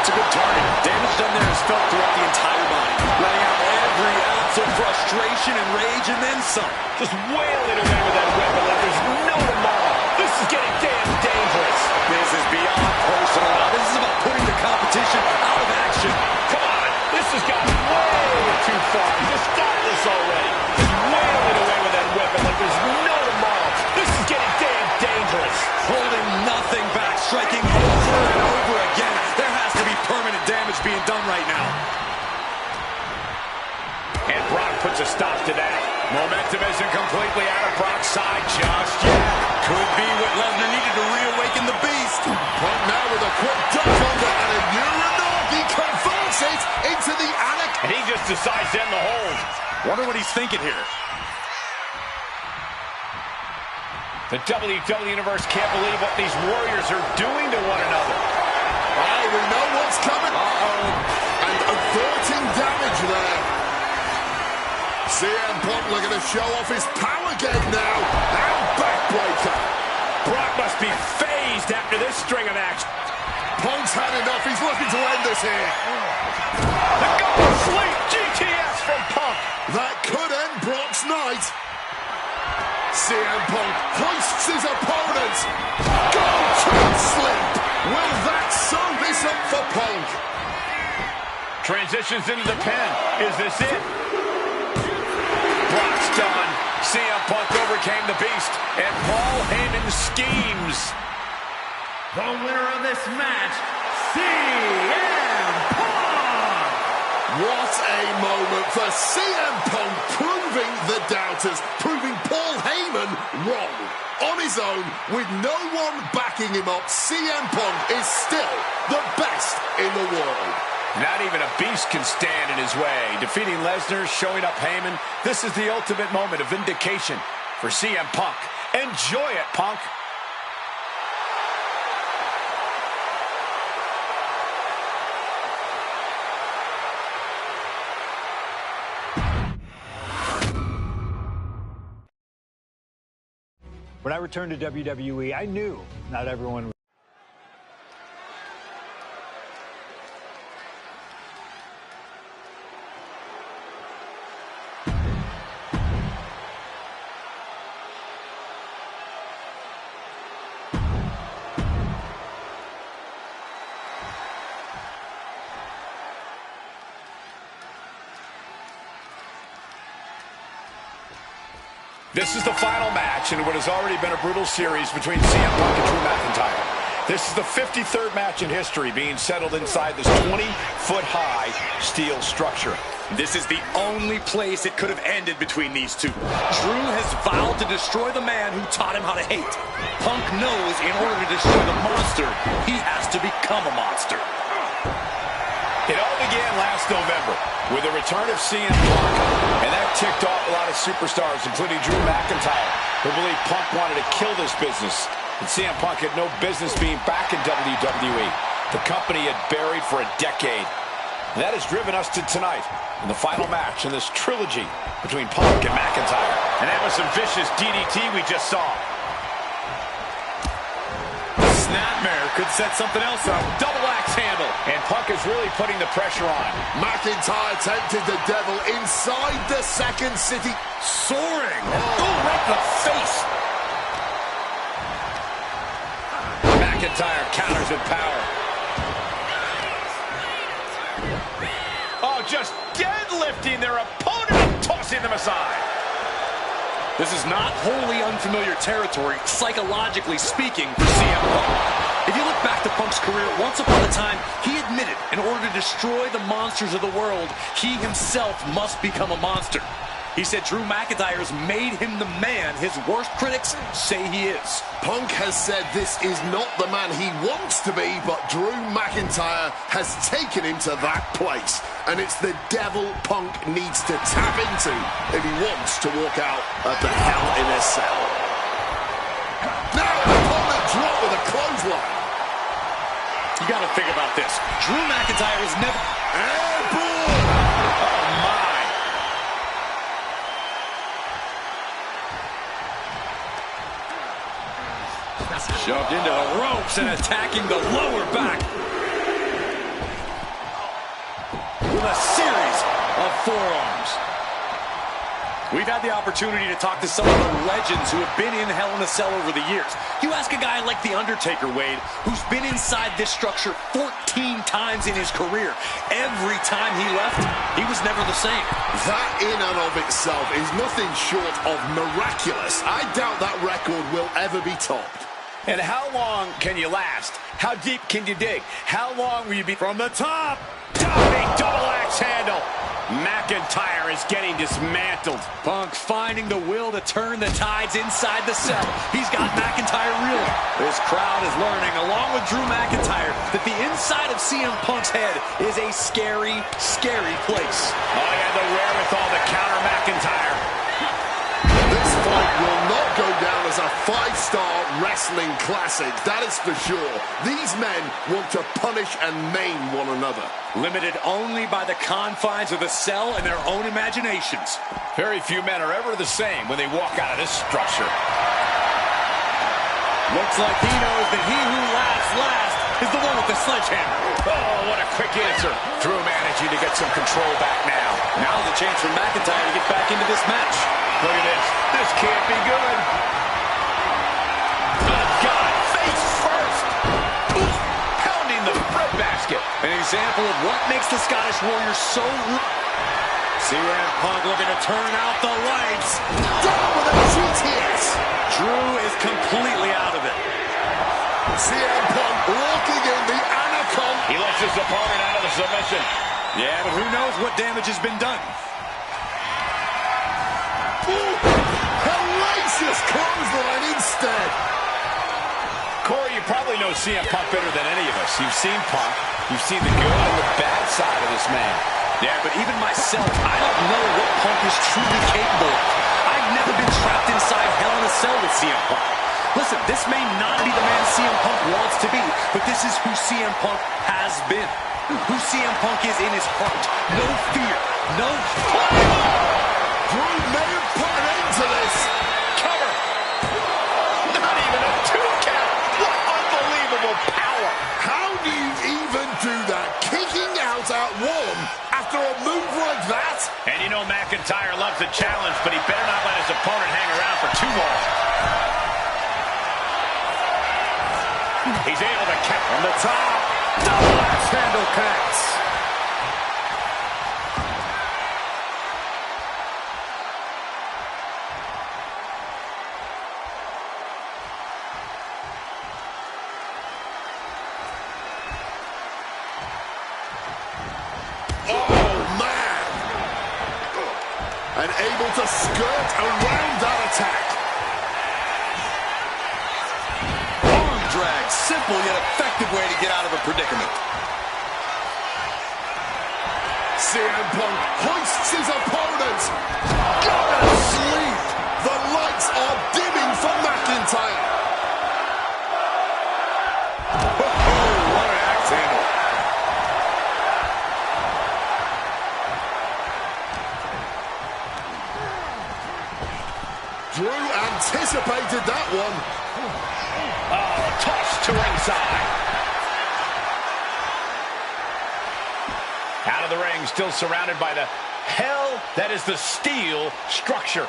D: It's a good target. Damage done there is felt throughout the entire body. Letting out every ounce of frustration and rage and then some.
C: Just wailing away with that weapon like there's no tomorrow. This is getting damn dangerous.
D: This is beyond personal. Now, this is about putting the competition out of action.
C: Come on, this has gotten way too far. Just stop this already. Just wailing away with that weapon like there's no tomorrow. This is getting damn dangerous.
D: Holding nothing back, striking over and over again. There has to be permanent damage being done right now.
C: And Brock puts a stop to that. Momentum isn't completely out of Brock's side just yet.
D: Could be what Lesnar needed to reawaken the beast.
B: Punk now with a quick duck under and a Uranagi converts it into the Anaconda.
C: And he just decides to end the hold.
D: Wonder what he's thinking here.
C: The WWE Universe can't believe what these warriors are doing to one another.
B: Oh, we know what's coming. And averting damage there. CM Punk looking to show off his power game now. And backbreaker.
C: Brock must be phased after this string of action.
B: Punk's had enough. He's looking to end this here.
C: The go sleep GTS from Punk.
B: That could end Brock's night. CM Punk hoists his opponent. Go to sleep. Will that sew this up for Punk?
C: Transitions into the pin. Is this it? Brock's done. CM Punk overcame the beast. And Paul Heyman schemes.
E: The winner of this match, CM Punk!
B: What a moment for CM Punk, proving the doubters, proving Paul Heyman wrong. On his own, with no one backing him up, CM Punk is still the best in the world.
C: Not even a beast can stand in his way. Defeating Lesnar, showing up Heyman. This is the ultimate moment of vindication for CM Punk. Enjoy it, Punk.
A: When I returned to WWE, I knew not everyone was.
C: This is the final match in what has already been a brutal series between CM Punk and Drew McIntyre. This is the 53rd match in history being settled inside this 20-foot-high steel structure.
D: This is the only place it could have ended between these two. Drew has vowed to destroy the man who taught him how to hate. Punk knows in order to destroy the monster, he has to become a monster.
C: It all began last November with the return of CM Punk, and that ticked off a lot of superstars, including Drew McIntyre, who believed Punk wanted to kill this business, and CM Punk had no business being back in WWE. The company had buried for a decade. And that has driven us to tonight in the final match in this trilogy between Punk and McIntyre. And that was some vicious DDT we just saw.
D: Snapmare could set something else up. Double axe handle.
C: And Punk is really putting the pressure on.
B: McIntyre tempted the devil inside the second city.
D: Soaring. Oh, right to the face.
C: McIntyre counters with power. Oh, just deadlifting their opponent and tossing them aside.
D: This is not wholly unfamiliar territory, psychologically speaking, for CM Punk. If you look back to Punk's career, once upon a time, he admitted in order to destroy the monsters of the world, he himself must become a monster. He said Drew McIntyre has made him the man his worst critics say he is.
B: Punk has said this is not the man he wants to be, but Drew McIntyre has taken him to that place. And it's the devil Punk needs to tap into if he wants to walk out of the Hell in a Cell. Now, upon the drop with a clothesline.
D: You got to think about this. Drew McIntyre has never...
B: Airborne!
C: Oh, my.
D: Shoved into the ropes and attacking the lower back. With a series of forearms. We've had the opportunity to talk to some of the legends who have been in Hell in a Cell over the years. You ask a guy like The Undertaker, Wade, who's been inside this structure 14 times in his career. Every time he left, he was never the same.
B: That in and of itself is nothing short of miraculous. I doubt that record will ever be topped.
C: And how long can you last? How deep can you dig? How long will you be from the top? Diving double axe handle. McIntyre is getting dismantled.
D: Punk finding the will to turn the tides inside the cell. He's got McIntyre reeling. This crowd is learning, along with Drew McIntyre, that the inside of CM Punk's head is a scary, scary place.
C: Oh, he had the wherewithal to counter McIntyre.
B: This fight will not go down as a 5-star wrestling classic, that is for sure. These men want to punish and maim one another.
D: Limited only by the confines of the cell and their own imaginations.
C: Very few men are ever the same when they walk out of this structure.
D: Looks like he knows that he who laughs last is the one with the sledgehammer.
C: Oh, what a quick answer. Drew managing to get some control back now.
D: Now's a chance for McIntyre to get back into this match.
C: Look at this. This can't be good. Oh, God. Face first. Ooh, pounding the breadbasket.
D: An example of what makes the Scottish Warrior so... CM Punk looking to turn out the lights.
B: Down with a GTS.
D: Drew is completely out of it.
B: CM Punk walking in the anaconda.
C: He lets his opponent out of the submission.
D: Yeah, but who knows what damage has been done.
B: Ooh, hellacious clothesline instead.
C: Corey, you probably know CM Punk better than any of us. You've seen Punk. You've seen the good and the bad side of this man.
D: Yeah, but even myself, I don't know what Punk is truly capable of. I've never been trapped inside Hell in a Cell with CM Punk. Listen, this may not be the man CM Punk wants to be, but this is who CM Punk has been. Who CM Punk is in his heart. No fear. No...
B: Drew may have put an end to this.
C: Cover.
B: after a move like that?
C: And you know McIntyre loves the challenge, but he better not let his opponent hang around for too long. He's able to catch from the top. Double axe handle connects.
B: And able to skirt around that attack.
D: Arm drag, simple yet effective way to get out of a predicament.
B: CM Punk hoists his opponent. Gonna sleep. The lights are dimming for McIntyre. Oh, what an axe handle. Drew anticipated that one.
C: Oh, toss to ringside. Out of the ring, still surrounded by the hell that is the steel structure.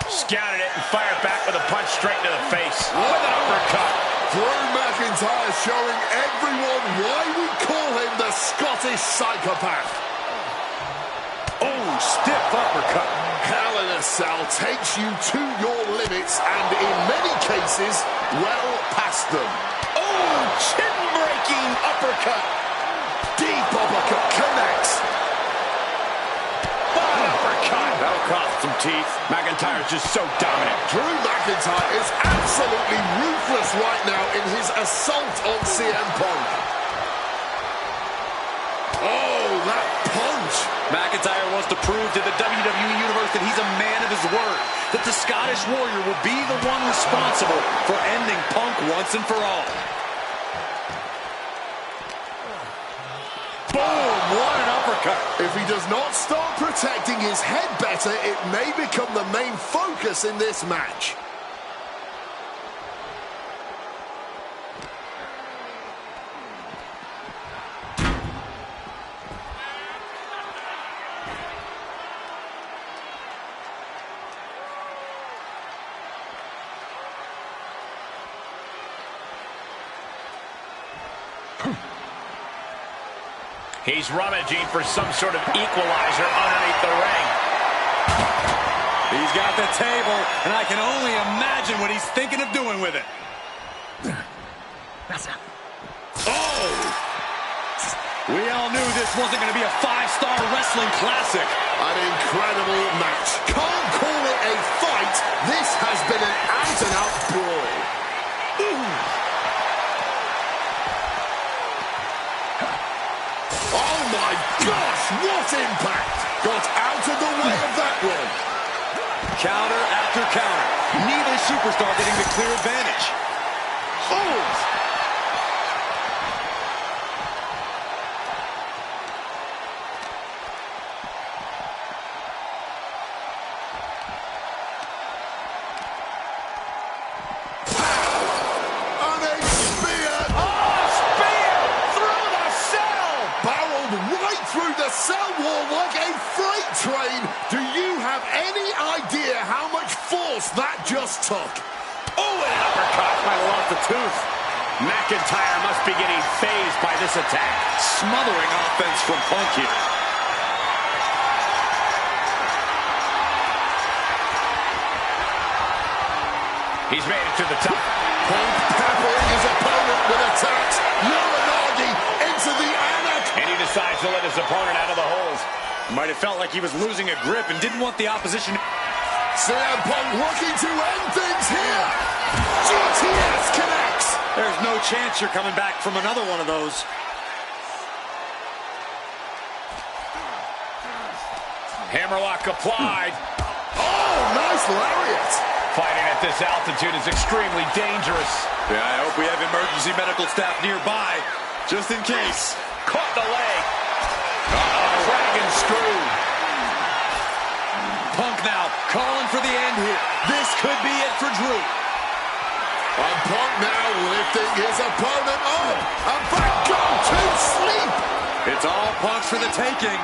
C: Scouted it and fired back with a punch straight to the face. With an uppercut.
B: Drew McIntyre showing everyone why we call him the Scottish Psychopath.
D: Oh, stiff uppercut.
B: Hell in a Cell takes you to your limits and in many cases, well past them.
C: Oh, chin-breaking uppercut.
B: Deep uppercut connects.
C: Bad uppercut. That'll cost some teeth. McIntyre's just so dominant.
B: Drew McIntyre is absolutely ruthless right now in his assault on CM Punk. Oh, that punch.
D: McIntyre wants to prove to the WWE Universe that he's a man of his word, that the Scottish Warrior will be the one responsible for ending Punk once and for all.
B: Boom, what an uppercut. If he does not start protecting his head better, it may become the main focus in this match.
C: He's rummaging for some sort of equalizer underneath the ring.
D: He's got the table, and I can only imagine what he's thinking of doing with it.
B: Oh!
D: We all knew this wasn't going to be a five-star wrestling classic.
B: An incredible match. Can't call it a fight. This has been an out-and-out brawl. Oh my gosh, what impact! Got out of the way of that one.
D: Counter after counter. Neither superstar getting the clear advantage.
B: Oh! Through the cell wall like a freight train. Do you have any idea how much force that just took?
C: Oh, an uppercut. Might have lost a tooth. McIntyre must be getting phased by this attack.
D: Smothering offense from Punk here.
C: He's made it to the top.
B: Punk peppering his opponent with attacks. Uranagi into the annex.
C: And he decides to let his opponent out of the holes.
D: Might have felt like he was losing a grip and didn't want the opposition.
B: CM Punk looking to end things here. GTS connects.
D: There's no chance you're coming back from another one of those.
C: Hammerlock applied.
B: Oh, nice lariat.
C: Fighting at this altitude is extremely dangerous.
D: Yeah, I hope we have emergency medical staff nearby, just in case.
C: Caught the leg. Uh-oh, dragon screw.
D: Punk now calling for the end here. This could be it for Drew.
B: And Punk now lifting his opponent up. And back go to sleep.
D: It's all Punk's for the taking.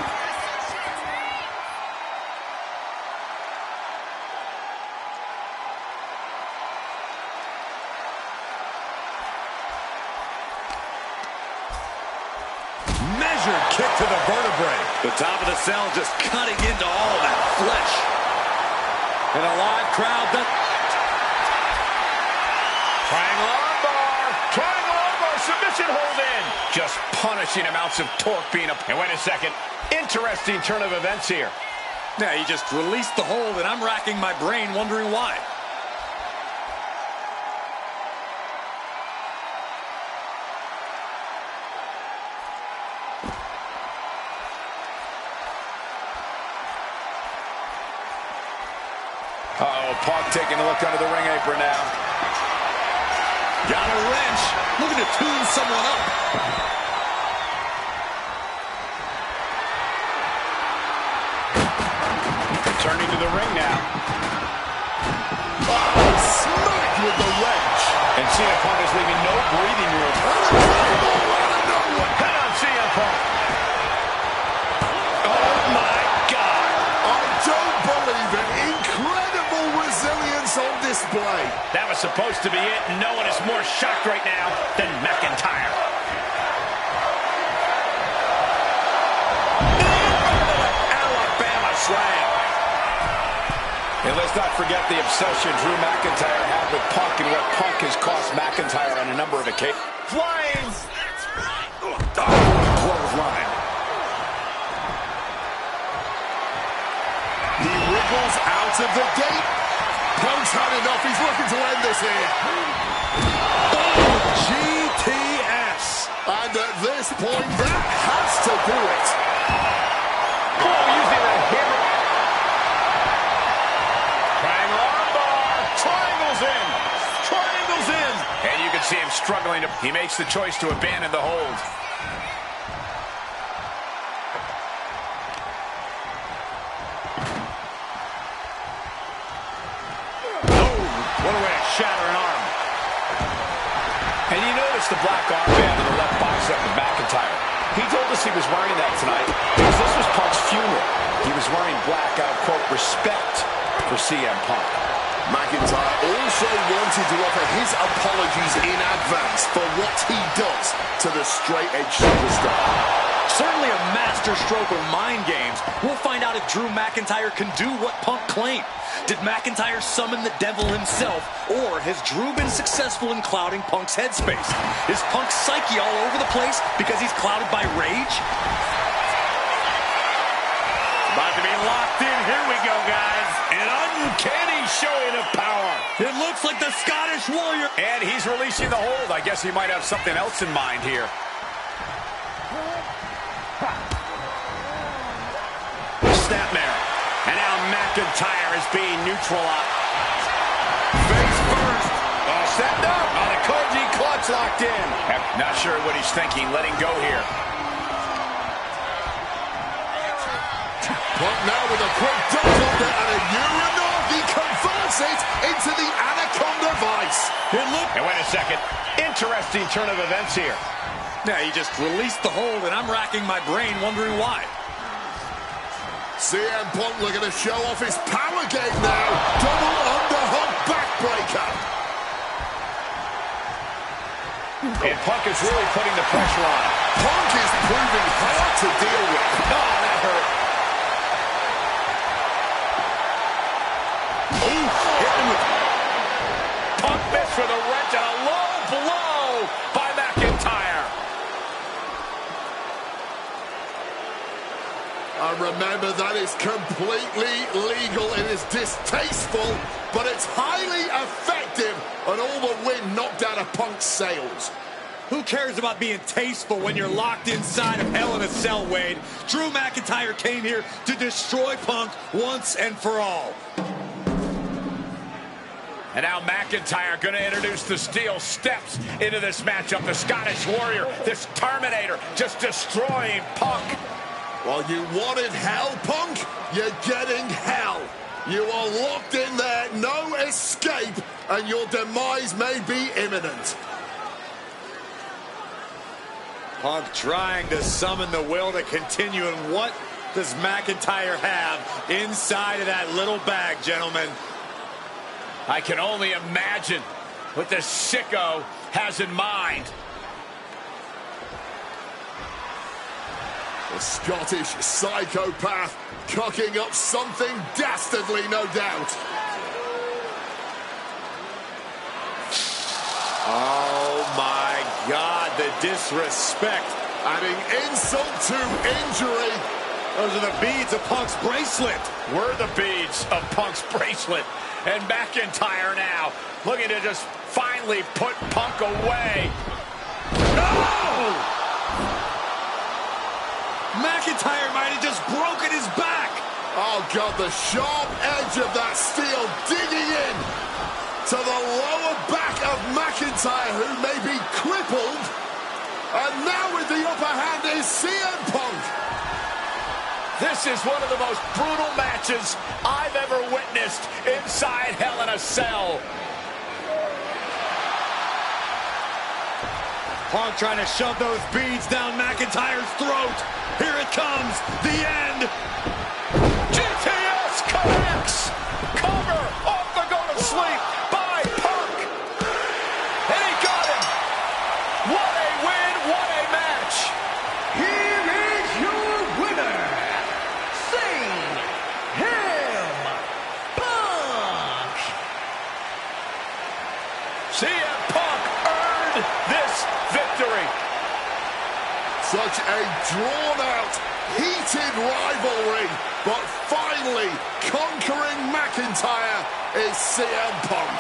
D: Measured kick to the vertebrae. The top of the cell just cutting into all of that flesh. And a live crowd.
C: Triangle armbar. Triangle armbar. Submission hold in. Just punishing amounts of torque being up. And wait a second. Interesting turn of events here.
D: Yeah, he just released the hold, and I'm racking my brain wondering why.
C: Uh-oh, Punk taking a look under the ring apron now.
D: Got a wrench. Looking to tune someone up.
C: Turning to the ring now.
B: Oh, smacked with the wrench.
C: And CM Punk is leaving no breathing room. Head on CM Punk. Oh, my God.
B: I don't believe it. Incredible resilience on display.
C: That was supposed to be it, and no one is more shocked right now than McIntyre. Alabama slam. And let's not forget the obsession Drew McIntyre had with Punk and what Punk has cost McIntyre on a number of occasions. Flying!
D: Clothesline.
B: He wriggles out of the gate. Punk's had enough. He's looking to end this here.
D: GTS.
B: And at this point, that has to do it.
C: Oh, using that hammer. Triangle armbar. Triangles in. Triangles in. And you can see him struggling. He makes the choice to abandon the hold. What a way to shatter an arm. And you notice the black armband on the left bicep of McIntyre. He told us he was wearing that tonight because this was Punk's funeral. He was wearing black out of, quote, respect for CM Punk.
B: McIntyre also wanted to offer his apologies in advance for what he does to the straight-edge superstar.
D: Certainly a master stroke of mind games. We'll find out if Drew McIntyre can do what Punk claimed. Did McIntyre summon the devil himself, or has Drew been successful in clouding Punk's headspace? Is Punk's psyche all over the place because he's clouded by rage?
C: About to be locked in. Here we go, guys. An uncanny showing of power.
D: It looks like the Scottish Warrior.
C: And he's releasing the hold. I guess he might have something else in mind here. Snapmare. And now McIntyre is being neutralized. Face first. Oh, set up. On a Koji clutch locked in. Not sure what he's thinking. Letting go here.
B: Punk now with a quick duck under and a Uranor. He converts it into the Anaconda Vice.
C: And wait a second. Interesting turn of events here.
D: Yeah, he just released the hold, and I'm racking my brain wondering why.
B: CM Punk looking to show off his power game now. Double underhook backbreaker.
C: And Punk is really putting the pressure on.
B: Punk is proving hard to deal with.
C: Oh, that hurt.
B: Ooh,
C: Hitting with Punk missed for the wrench and a low blow by McIntyre.
B: and remember that is completely legal. It is distasteful, but it's highly effective, and all the wind knocked out of Punk's sails.
D: Who cares about being tasteful when you're locked inside of Hell in a Cell, Wade? Drew McIntyre came here to destroy Punk once and for all.
C: And now McIntyre going to introduce the steel steps into this matchup. The Scottish Warrior, this Terminator, just destroying Punk.
B: Well, you wanted hell, Punk? You're getting hell. You are locked in there, no escape, and your demise may be imminent.
D: Punk trying to summon the will to continue, and what does McIntyre have inside of that little bag, gentlemen?
C: I can only imagine what the sicko has in mind.
B: The Scottish psychopath cooking up something dastardly, no doubt.
D: Oh my God, the disrespect.
B: Adding insult to injury.
D: Those are the beads of Punk's bracelet.
C: We're the beads of Punk's bracelet. And McIntyre now looking to just finally put Punk away.
D: No! McIntyre might have just broken his back.
B: Oh, God, the sharp edge of that steel digging in to the lower back of McIntyre, who may be crippled. And now with the upper hand is CM Punk.
C: This is one of the most brutal matches I've ever witnessed inside Hell in a Cell.
D: Punk trying to shove those beads down McIntyre's throat. Here it comes, the end.
C: GTS connects. Cover off the go to sleep by Punk. And he got him. What a win, what a match.
E: Here is your winner, CM Punk.
C: CM Punk earned this victory.
B: Such a drawn-out, heated rivalry, but finally conquering McIntyre is CM Punk.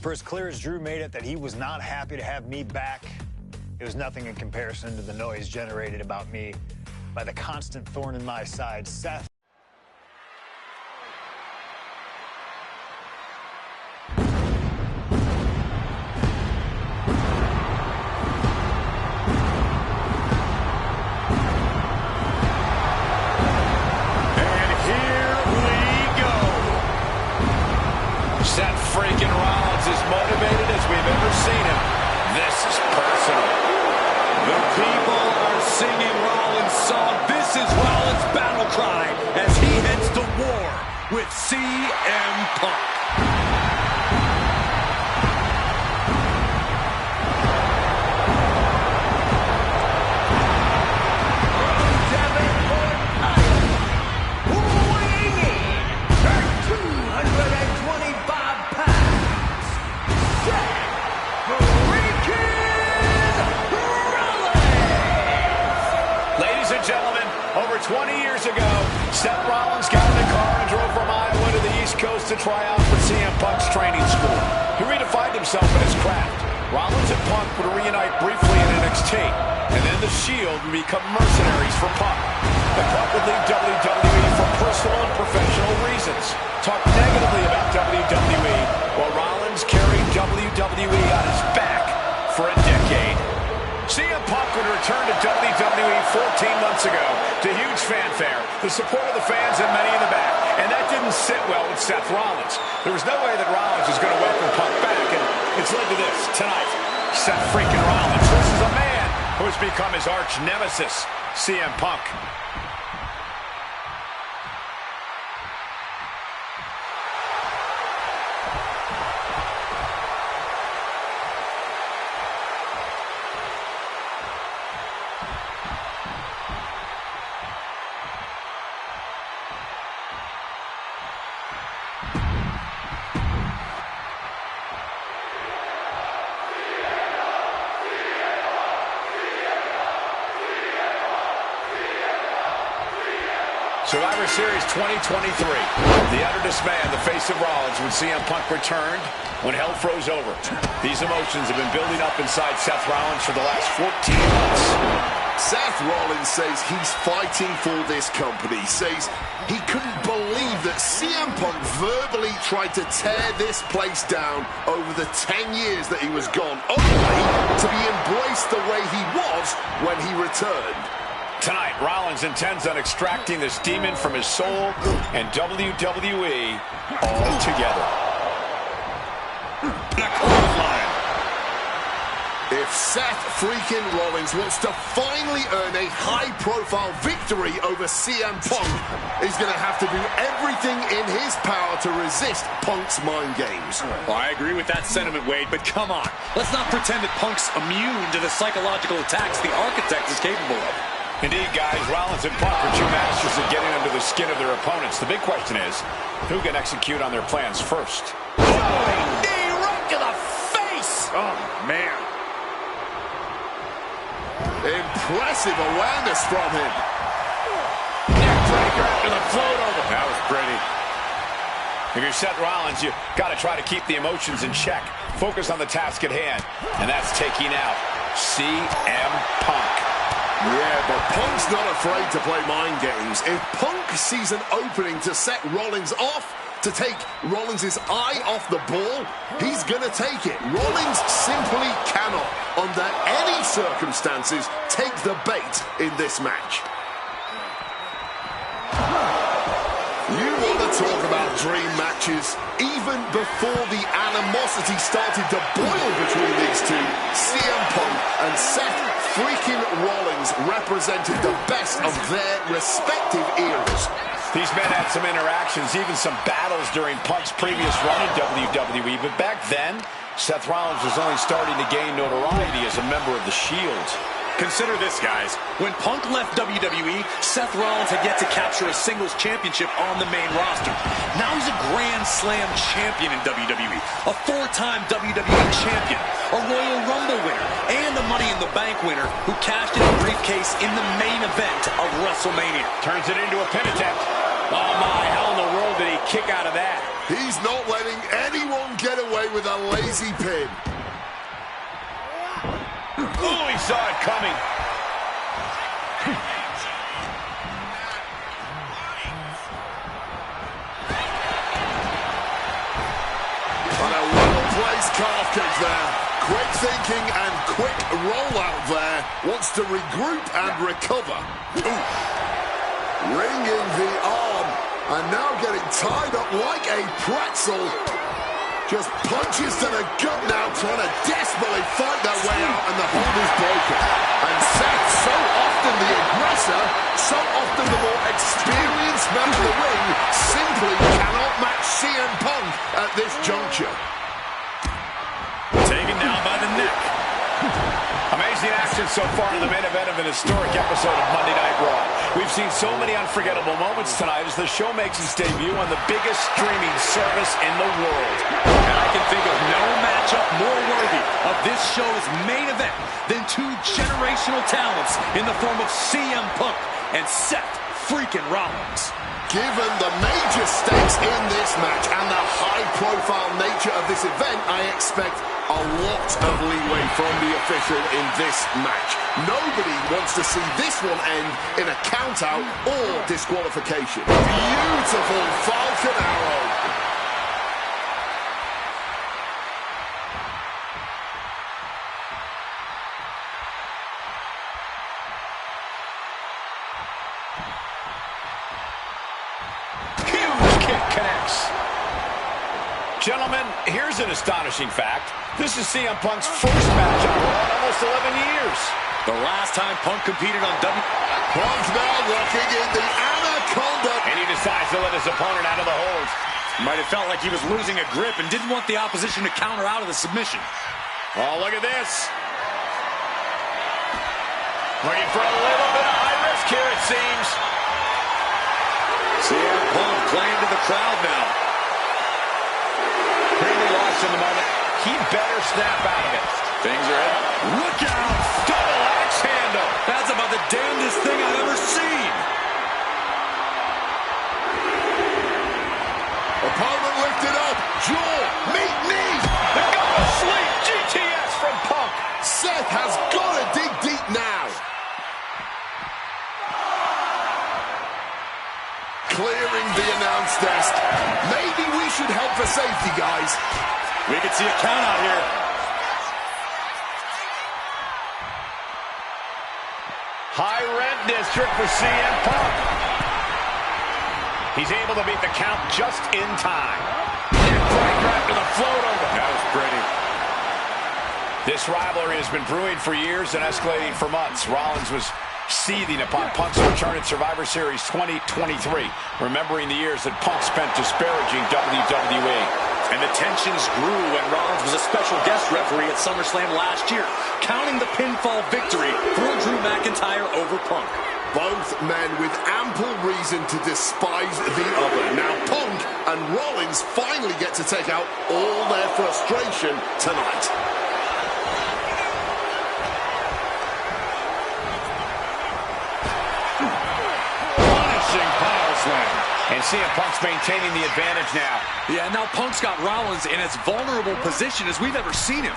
A: For as clear as Drew made it that he was not happy to have me back, it was nothing in comparison to the noise generated about me by the constant thorn in my side, Seth.
C: And here we go. Seth freaking Rollins is motivated as we've ever seen him. This is personal.
D: The people are singing Rollins' song. This is Rollins' battle cry as he heads to war with CM Punk.
E: Weighing in at 225 pounds, Seth
C: Ladies and gentlemen, over 20 years ago, Seth Rollins got in a car and drove from Iowa to the East Coast to try out for CM Punk's training school. He redefined himself in his craft. Rollins and Punk would reunite briefly in NXT, and then the Shield would become mercenaries for Punk. The Punk would leave WWE for personal and professional reasons. Talk negatively about WWE, while Rollins carried WWE on his back for a decade. CM Punk would return to WWE 14 months ago to huge fanfare, the support of the fans and many in the back. And that didn't sit well with Seth Rollins. There was no way that Rollins was going to welcome Punk back, and it's led to this tonight. Seth freaking Rollins versus a man who has become his arch nemesis, CM Punk. Survivor Series 2023. The utter man, the face of Rollins, when CM Punk returned, when hell froze over. These emotions have been building up inside Seth Rollins for the last 14 months.
B: Seth Rollins says he's fighting for this company, says he couldn't believe that CM Punk verbally tried to tear this place down over the 10 years that he was gone, only to be embraced the way he was when he returned.
C: Tonight, Rollins intends on extracting this demon from his soul and WWE altogether.
B: If Seth freaking Rollins wants to finally earn a high-profile victory over CM Punk, he's going to have to do everything in his power to resist Punk's mind games.
D: Well, I agree with that sentiment, Wade, but come on. Let's not pretend that Punk's immune to the psychological attacks the Architect is capable of.
C: Indeed, guys, Rollins and Punk are two masters at getting under the skin of their opponents. The big question is, who can execute on their plans first?
D: Knee right to the face! Oh, man.
B: Impressive awareness from him.
C: Neckbreaker after the float over. That was pretty. If you're Seth Rollins, you got to try to keep the emotions in check. Focus on the task at hand, and that's taking out CM Punk.
B: Yeah, but Punk's not afraid to play mind games. If Punk sees an opening to set Rollins off, to take Rollins' eye off the ball, he's going to take it. Rollins simply cannot, under any circumstances, take the bait in this match. You want to talk about dream matches? Even before the animosity started to boil between these two, CM Punk and Seth freaking Rollins represented the best of their respective eras.
C: These men had some interactions, even some battles during Punk's previous run in WWE, but back then, Seth Rollins was only starting to gain notoriety as a member of the Shield.
D: Consider this, guys. When Punk left WWE, Seth Rollins had yet to capture a singles championship on the main roster. Now he's a Grand Slam champion in WWE, a four-time WWE champion, a Royal Rumble winner, and a Money in the Bank winner who cashed in a briefcase in the main event of WrestleMania.
C: Turns it into a pin attempt. Oh my, how in the world did he kick out of that?
B: He's not letting anyone get away with a lazy pin.
C: Oh, he saw it coming.
B: On a well-placed calf kick there. Quick thinking and quick rollout there. Wants to regroup and recover. Ooh. Ringing the arm. And now getting tied up like a pretzel. Just punches to the gut now, trying to desperately fight their way out, and the hold is broken. And Seth, so often the aggressor, so often the more experienced man in the ring, simply cannot match CM Punk at this juncture.
D: Taken down by the neck.
C: Amazing action so far in the main event of an historic episode of Monday Night Raw. We've seen so many unforgettable moments tonight as the show makes its debut on the biggest streaming service in the world.
D: And I can think of no matchup more worthy of this show's main event than two generational talents in the form of CM Punk and Seth freaking Rollins.
B: Given the major stakes in this match and the high-profile nature of this event, I expect a lot of leeway from the official in this match. Nobody wants to see this one end in a count-out or disqualification. Beautiful Falcon Arrow.
C: Gentlemen, here's an astonishing fact. This is CM Punk's first match on Raw in almost 11 years.
D: The last time Punk competed on
B: Punk now locking in the Anaconda.
C: And he decides to let his opponent out of the hold.
D: Might have felt like he was losing a grip and didn't want the opposition to counter out of the submission.
C: Oh, look at this. Looking for a little bit of high risk here, it seems.
D: CM Punk playing to the crowd now.
C: Really lost in the moment. He better snap out of it.
D: Things are in.
C: Look out! Double axe handle.
D: That's about the damnedest thing I've ever seen.
B: Opponent lifted up. Jaw. Meet knee.
C: The go to sleep. GTS from Punk.
B: Seth has got to dig deep now. Clearing the announce desk. Maybe we should head for safety, guys.
D: We could see a count out here.
C: High rent district for CM Punk. He's able to beat the count just in time. Right to the float over. That was pretty. This rivalry has been brewing for years and escalating for months. Rollins was seething upon Punk's return at Survivor Series 2023, remembering the years that Punk spent disparaging WWE.
D: And the tensions grew when Rollins was a special guest referee at SummerSlam last year, counting the pinfall victory for Drew McIntyre over Punk.
B: Both men with ample reason to despise the other. Now Punk and Rollins finally get to take out all their frustration tonight.
C: Punishing power slam. And CM Punk's maintaining the advantage now.
D: Yeah, now Punk's got Rollins in as vulnerable position as we've ever seen him.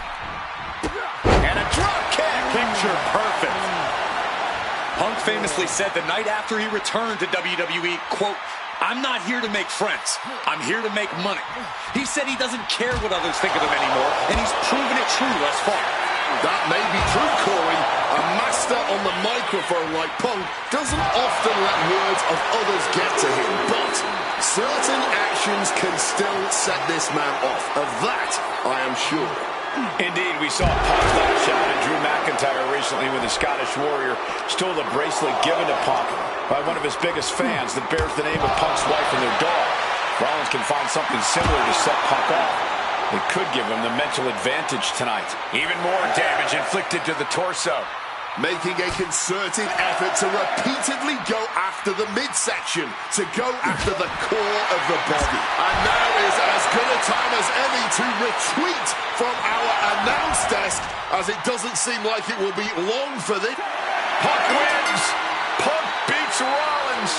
C: And a drop kick.
D: Picture perfect. Punk famously said the night after he returned to WWE, quote, "I'm not here to make friends. I'm here to make money." He said he doesn't care what others think of him anymore, and he's proven it true thus far.
B: That may be true, Corey. A master on the microphone like Punk doesn't often let words of others get to him, but certain actions can still set this man off. Of that, I am sure.
C: Indeed, we saw Punk lash out at Drew McIntyre recently when the Scottish Warrior stole the bracelet given to Punk by one of his biggest fans that bears the name of Punk's wife and their dog. Rollins can find something similar to set Punk off. It could give him the mental advantage tonight. Even more damage inflicted to the torso.
B: Making a concerted effort to repeatedly go after the midsection, to go after the core of the body. And now is as good a time as any to retreat from our announce desk, as it doesn't seem like it will be long for this.
C: Punk wins. Punk beats Rollins.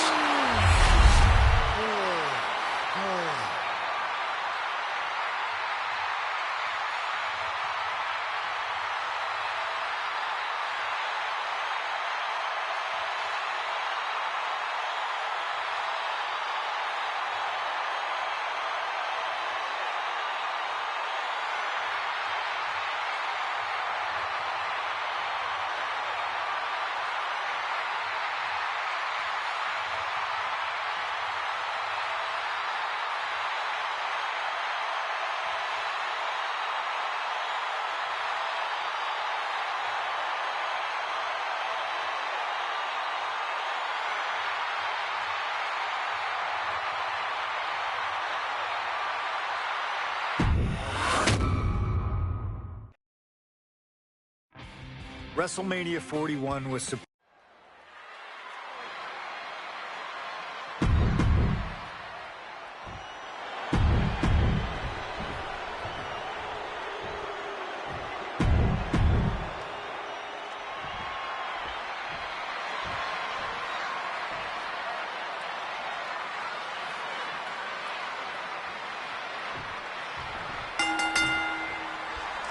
A: WrestleMania 41 was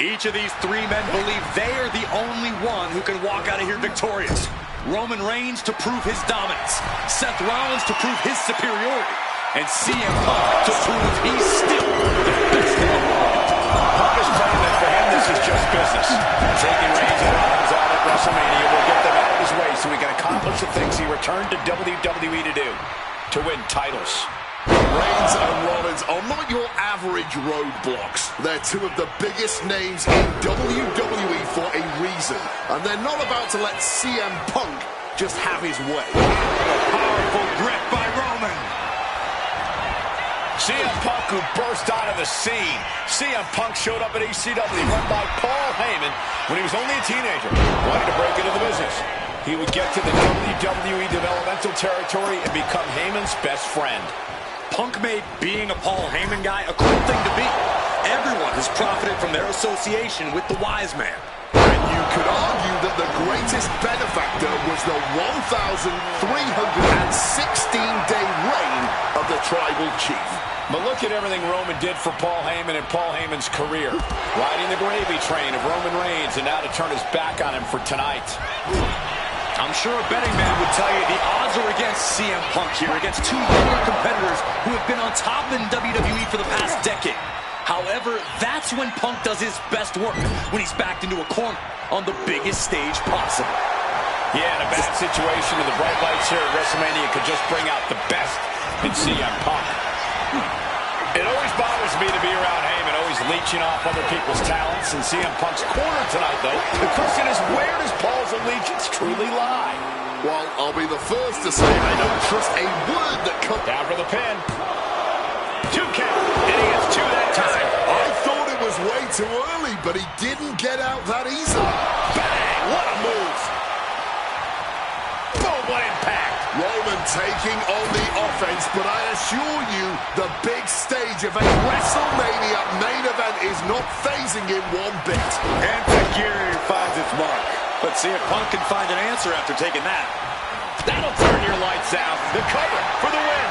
D: Each of these three men believe they are the only one who can walk out of here victorious. Roman Reigns to prove his dominance, Seth Rollins to prove his superiority, and CM Punk to prove he's still the best in the world.
C: Punk is playing that for him this is just business. Taking Reigns and Rollins out at WrestleMania will get them out of his way so he can accomplish the things he returned to WWE to do, to win titles.
B: Reigns and Rollins are not your average roadblocks. They're two of the biggest names in WWE for a reason. And they're not about to let CM Punk just have his way.
D: A powerful grip by Roman.
C: CM Punk, who burst out of the scene. CM Punk showed up at ECW run by Paul Heyman when he was only a teenager, wanting to break into the business. He would get to the WWE developmental territory and become Heyman's best friend.
D: Punk made being a Paul Heyman guy a cool thing to be. Everyone has profited from their association with the wise man.
B: And you could argue that the greatest benefactor was the 1,316-day reign of the Tribal Chief.
C: But look at everything Roman did for Paul Heyman and Paul Heyman's career. Riding the gravy train of Roman Reigns, and now to turn his back on him for tonight.
D: I'm sure a betting man would tell you the odds are against CM Punk here, against two younger competitors who have been on top in WWE for the past decade. However, that's when Punk does his best work, when he's backed into a corner on the biggest stage possible.
C: Yeah, in a bad situation, and the bright lights here at WrestleMania could just bring out the best in CM Punk. It always bothers me to be around Heyman, always leeching off other people's talents. In CM Punk's corner tonight, though, the question is, where does Paul's allegiance truly lie?
B: Well, I'll be the first to say I don't trust a word that comes...
C: Down for the pin. 2 count, and he gets 2 that time.
B: I thought it was way too early, but he didn't get out that easily.
C: Bang! What a move! Boom, what impact!
B: Roman taking on the offense, but I assure you, the big stage of a WrestleMania main event is not phasing him one bit.
D: And Figure finds its mark. But see if Punk can find an answer after taking that.
C: That'll turn your lights out. The cover for the win.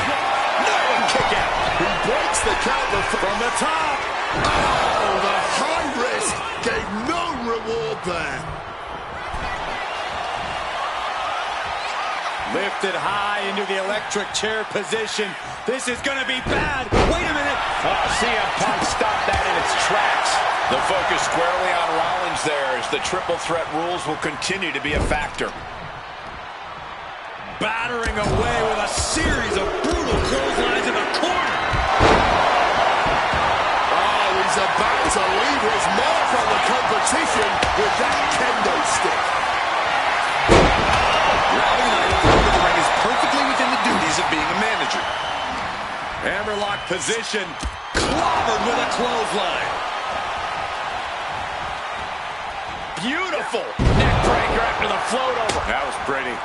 C: No, kick out.
B: He breaks the counter
C: From the top.
B: Oh, the high risk gave no reward there.
D: Lifted high into the electric chair position. This is going to be bad. Wait a minute.
C: CM Punk stopped that in its tracks. The focus squarely on Rollins there as the triple threat rules will continue to be a factor.
D: Battering away with a series of brutal clotheslines in the corner.
B: Oh, he's about to leave his mark on the competition with that kendo stick.
D: Routing the ring is perfectly within the duties of being a manager. Hammerlock position. Clobbered with a clothesline.
C: Beautiful neck breaker after the float over.
D: That was pretty.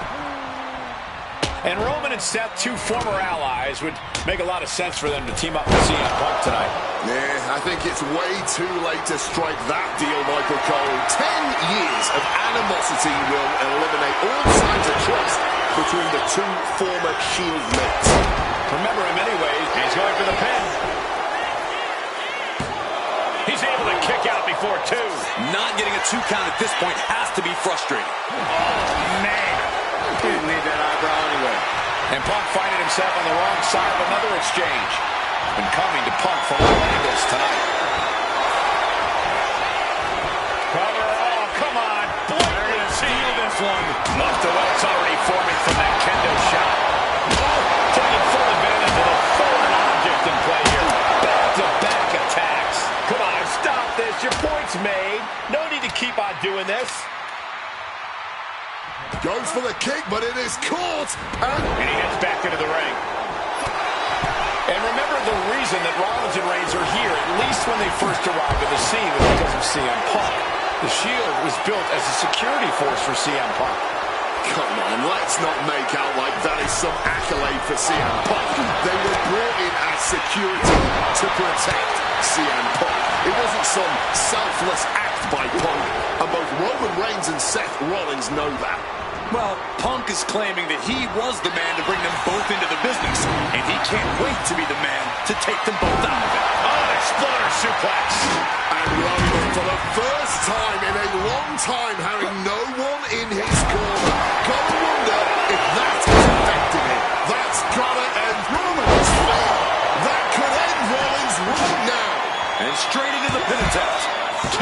C: And Roman and Seth, 2 former allies, would make a lot of sense for them to team up with CM Punk tonight.
B: Yeah, I think it's way too late to strike that deal, Michael Cole. 10 years of animosity will eliminate all signs of trust between the 2 former Shield mates.
C: Remember him anyways. He's going for the pin. He's able to kick out before 2.
D: Not getting a 2 count at this point has to be frustrating.
C: Oh, man.
D: Didn't need that eyebrow anyway.
C: And Punk finding himself on the wrong side of another exchange. And coming to Punk from all angles tonight. Cover. Oh, come on. Boy, they're going to seal this one. Most of what's already forming from that kendo shot. Taking full advantage of the foreign object in play here. Back-to-back attacks. Come on, stop this. Your point's made. No need to keep on doing this.
B: Goes for the kick, but it is caught.
C: And he gets back into the ring. And remember the reason that Rollins and Reigns are here, at least when they first arrived at the scene, was because of CM Punk. The Shield was built as a security force for CM Punk.
B: Come on, let's not make out like that is some accolade for CM Punk. They were brought in as security to protect CM Punk. It wasn't some selfless act by Punk, and both Roman Reigns and Seth Rollins know that.
D: Well, Punk is claiming that he was the man to bring them both into the business, and he can't wait to be the man to take them both out of it.
C: Oh, exploder suplex.
B: And Roman, for the first time in a long time, having no one in his corner. Gotta wonder if that is affecting him. That's gotta end Roman's fail. That could end Rollins right now.
D: And straight into the pin attempt.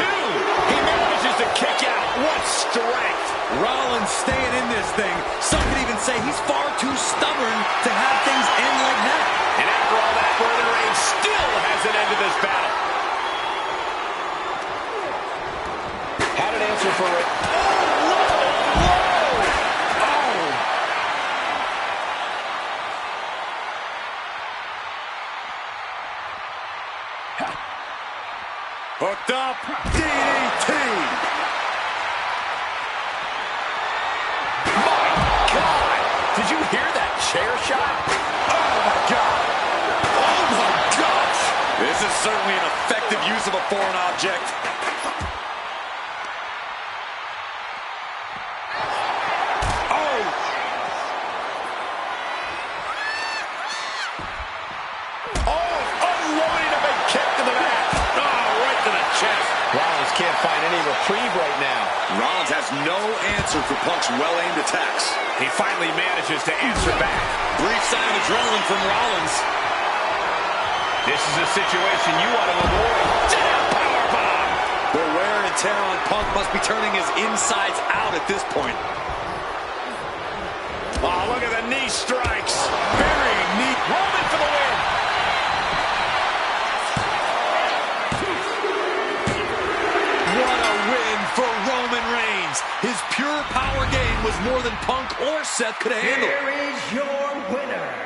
C: 2. He manages to kick out. What strength.
D: Rollins staying in this thing. Some could even say he's far too stubborn to have things end like that.
C: And after all that, Roman Reigns still hasn't ended this battle. Had an answer for it.
D: Hooked up. DDT.
C: My God! Did you hear that chair shot?
D: Oh, my God.
B: Oh my gosh!
D: This is certainly an effective use of a foreign object.
C: Rollins can't find any reprieve right now.
D: Rollins has no answer for Punk's well-aimed attacks.
C: He finally manages to answer back.
D: Brief sign of adrenaline from Rollins.
C: This is a situation you want to avoid. Down powerbomb.
D: We're wearing and tear on Punk must be turning his insides out at this point.
C: Oh, look at the knee strikes. Burying knee. Roman for the win.
D: What a win for Roman Reigns. His pure power game was more than Punk or Seth could handle.
E: Here is your winner,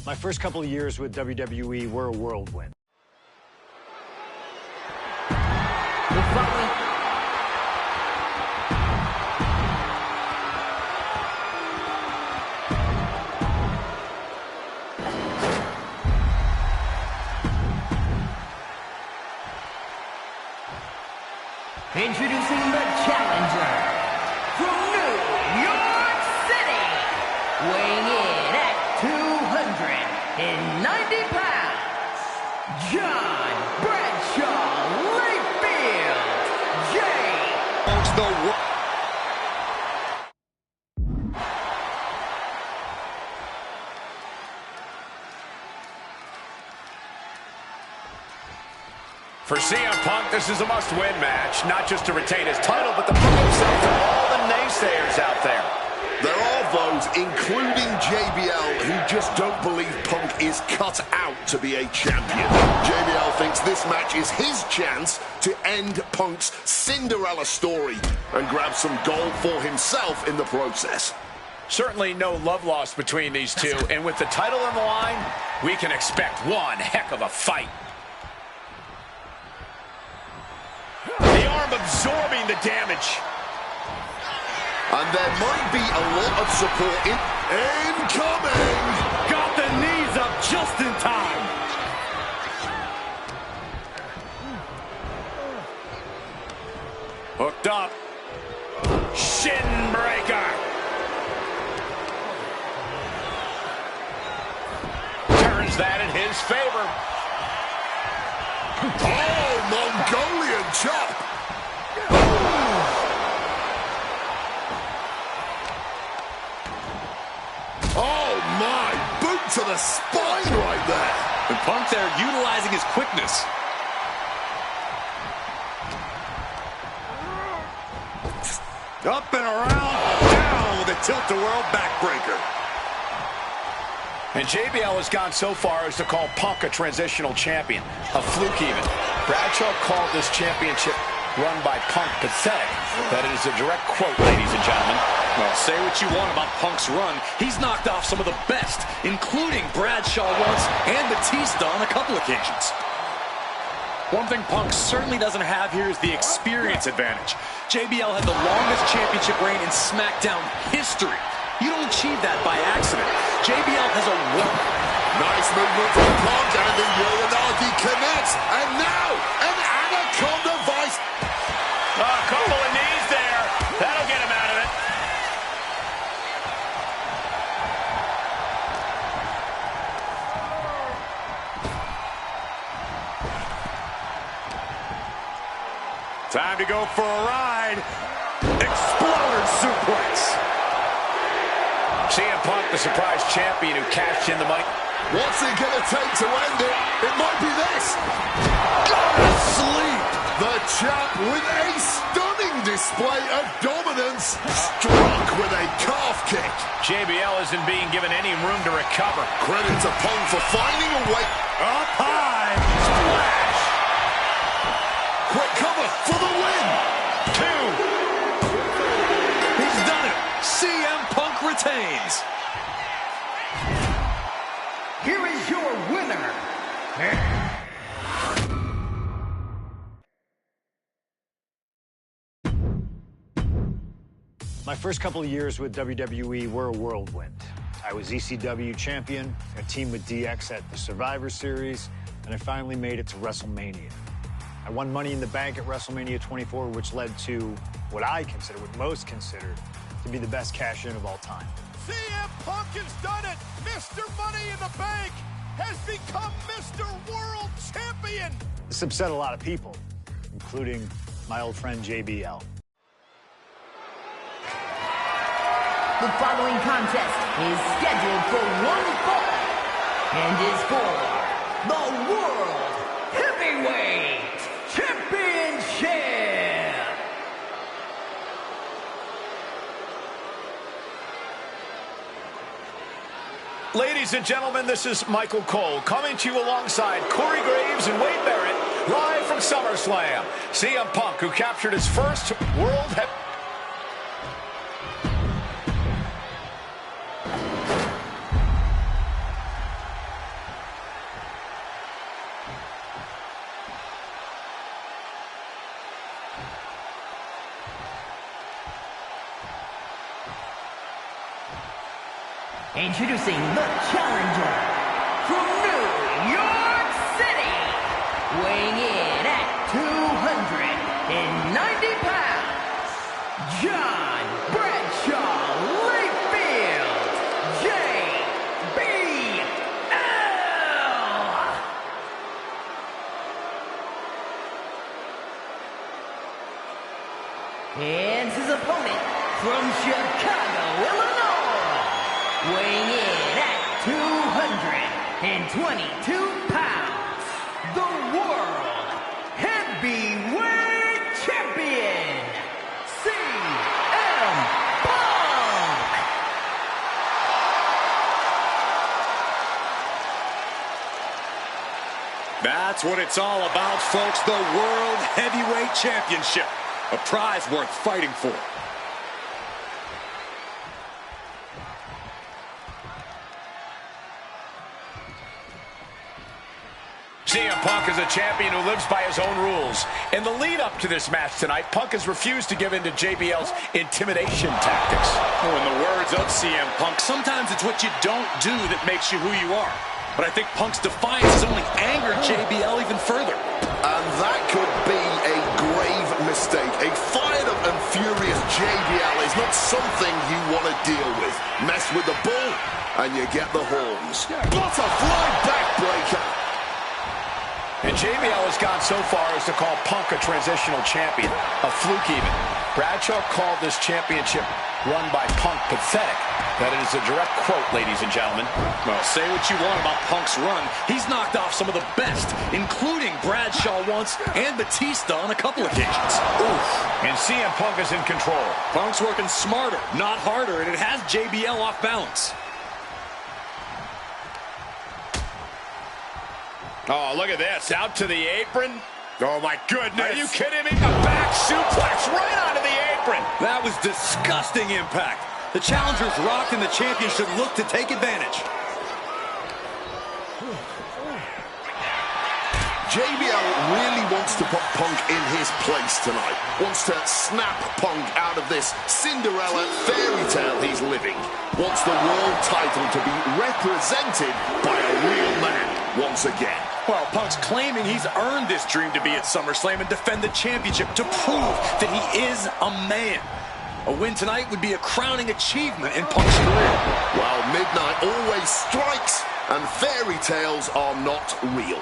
A: My first couple of years with WWE were a whirlwind.
E: The following Introducing the challenger from New York City, weighing in at 290 pounds, John Bradshaw Layfield,
C: For CM Punk, this is a must-win match, not just to retain his title, but to prove himself to all the naysayers out there.
B: There are those, including JBL, who just don't believe Punk is cut out to be a champion. JBL thinks this match is his chance to end Punk's Cinderella story and grab some gold for himself in the process.
C: Certainly no love lost between these two, and with the title on the line, we can expect one heck of a fight. The arm absorbing the damage.
B: And there might be a lot of support incoming.
D: Got the knees up just in time.
C: Hooked up. Shin breaker. Turns that in his favor.
B: Oh, Mongolian chop. Oh, my. Boot to the spine right there.
D: And Punk there utilizing his quickness. Up and around, down with a tilt-a-whirl backbreaker.
C: And JBL has gone so far as to call Punk a transitional champion, a fluke even. Bradshaw called this championship run by Punk pathetic. That is a direct quote, ladies and gentlemen.
D: Well, say what you want about Punk's run. He's knocked off some of the best, including Bradshaw once and Batista on a couple occasions. One thing Punk certainly doesn't have here is the experience advantage. JBL had the longest championship reign in SmackDown history. You don't achieve that by accident. JBL has a
B: Nice movement from Punk, and the Uranagi connects. And now, an Anaconda Vice.
C: A couple of knees there. That'll get him out of it.
D: Time to go for a ride. Exploder suplex.
C: CM Punk, the surprise champion who cashed in the money.
B: What's it going to take to end it? It might be this. Asleep. The champ with a stunning display of dominance. Struck with a calf kick.
C: JBL isn't being given any room to recover.
B: Credit to Punk for finding a way.
D: Up high. Splash.
B: Quick cover for the win.
C: 2.
D: He's done it. CM Punk retains.
E: Here is your winner.
A: My first couple of years with WWE were a whirlwind. I was ECW champion, a team with DX at the Survivor Series, and I finally made it to WrestleMania. I won Money in the Bank at WrestleMania 24, which led to what most consider to be the best cash-in of all time.
F: CM Punk has done it! Mr. Money in the Bank has become Mr. World Champion!
A: This upset a lot of people, including my old friend JBL.
E: The following contest is scheduled for one fall and is for the World Heavyweight Championship.
C: Ladies and gentlemen, this is Michael Cole coming to you alongside Corey Graves and Wade Barrett, live from SummerSlam. CM Punk, who captured his first World Heavyweight.
E: Introducing the challenger from New York City, weighing in at 290 pounds, John Bradshaw Layfield, JBL. And his opponent from Chicago, Illinois, weighing in at 222 pounds, the World Heavyweight Champion, CM Punk!
D: That's what it's all about, folks. The World Heavyweight Championship. A prize worth fighting for.
C: CM Punk is a champion who lives by his own rules. In the lead up to this match tonight, Punk has refused to give in to JBL's intimidation tactics.
D: Oh, in the words of CM Punk, sometimes it's what you don't do that makes you who you are. But I think Punk's defiance has only angered JBL even further.
B: And that could be a grave mistake. A fired up and furious JBL is not something you want to deal with. Mess with the bull and you get the horns. What a flying backbreaker.
C: And JBL has gone so far as to call Punk a transitional champion, a fluke even. Bradshaw called this championship run by Punk pathetic. That is a direct quote, ladies and gentlemen.
D: Well, say what you want about Punk's run. He's knocked off some of the best, including Bradshaw once and Batista on a couple occasions.
C: Oof. And CM Punk is in control.
D: Punk's working smarter, not harder, and it has JBL off balance.
C: Oh, look at this. Out to the apron. Oh, my goodness. Are you kidding me? A back suplex right onto the apron.
D: That was disgusting impact. The challenger's rocked and the champion should look to take advantage.
B: JBL really wants to put Punk in his place tonight. Wants to snap Punk out of this Cinderella fairy tale he's living. Wants the world title to be represented by a real man once again.
D: Well, Punk's claiming he's earned this dream to be at SummerSlam and defend the championship to prove that he is a man. A win tonight would be a crowning achievement in Punk's career.
B: Well, midnight always strikes, and fairy tales are not real.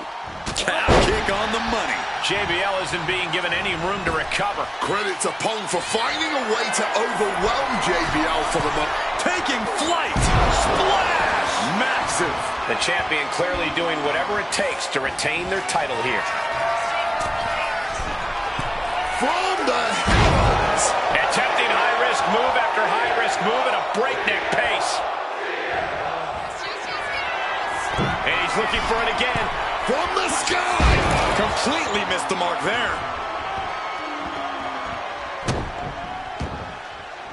D: Calf kick on the money.
C: JBL isn't being given any room to recover.
B: Credit to Punk for finding a way to overwhelm JBL for the moment.
D: Taking flight. Splash! Massive.
C: The champion clearly doing whatever it takes to retain their title here.
B: From the heavens.
C: Attempting high-risk move after high-risk move at a breakneck pace. And he's looking for it again.
B: From the sky.
D: Completely missed the mark there.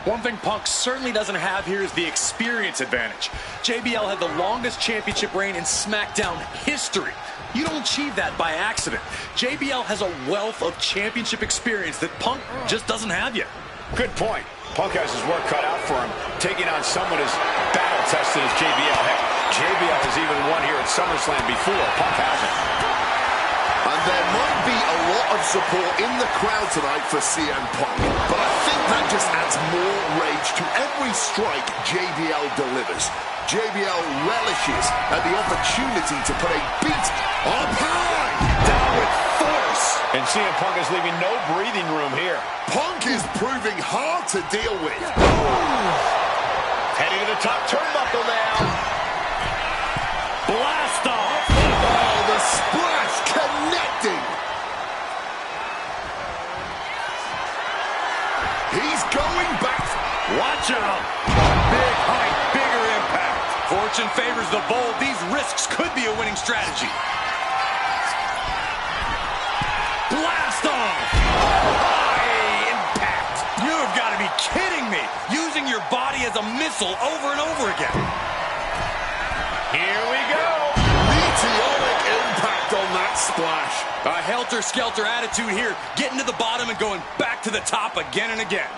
D: One thing Punk certainly doesn't have here is the experience advantage. JBL had the longest championship reign in SmackDown history. You don't achieve that by accident. JBL has a wealth of championship experience that Punk just doesn't have yet.
C: Good point. Punk has his work cut out for him, taking on someone as battle-tested as JBL. Heck, JBL has even won here at SummerSlam before. Punk hasn't.
B: And there might be a lot of support in the crowd tonight for CM Punk, but I think that just adds more rage to every strike JBL delivers. JBL relishes at the opportunity to put a beat up high, down with force.
C: And CM Punk is leaving no breathing room here.
B: Punk is proving hard to deal with.
C: Heading to the top turnbuckle now.
D: Blast off.
B: Oh, the splash connecting. He's going back.
D: Watch out. Big height, bigger impact. Fortune favors the bold. These risks could be a winning strategy. Blast off. High impact. You've got to be kidding me. Using your body as a missile over and over again.
C: Here we go.
B: Meteoric impact on that splash.
D: A helter-skelter attitude here, getting to the bottom and going back to the top again and again.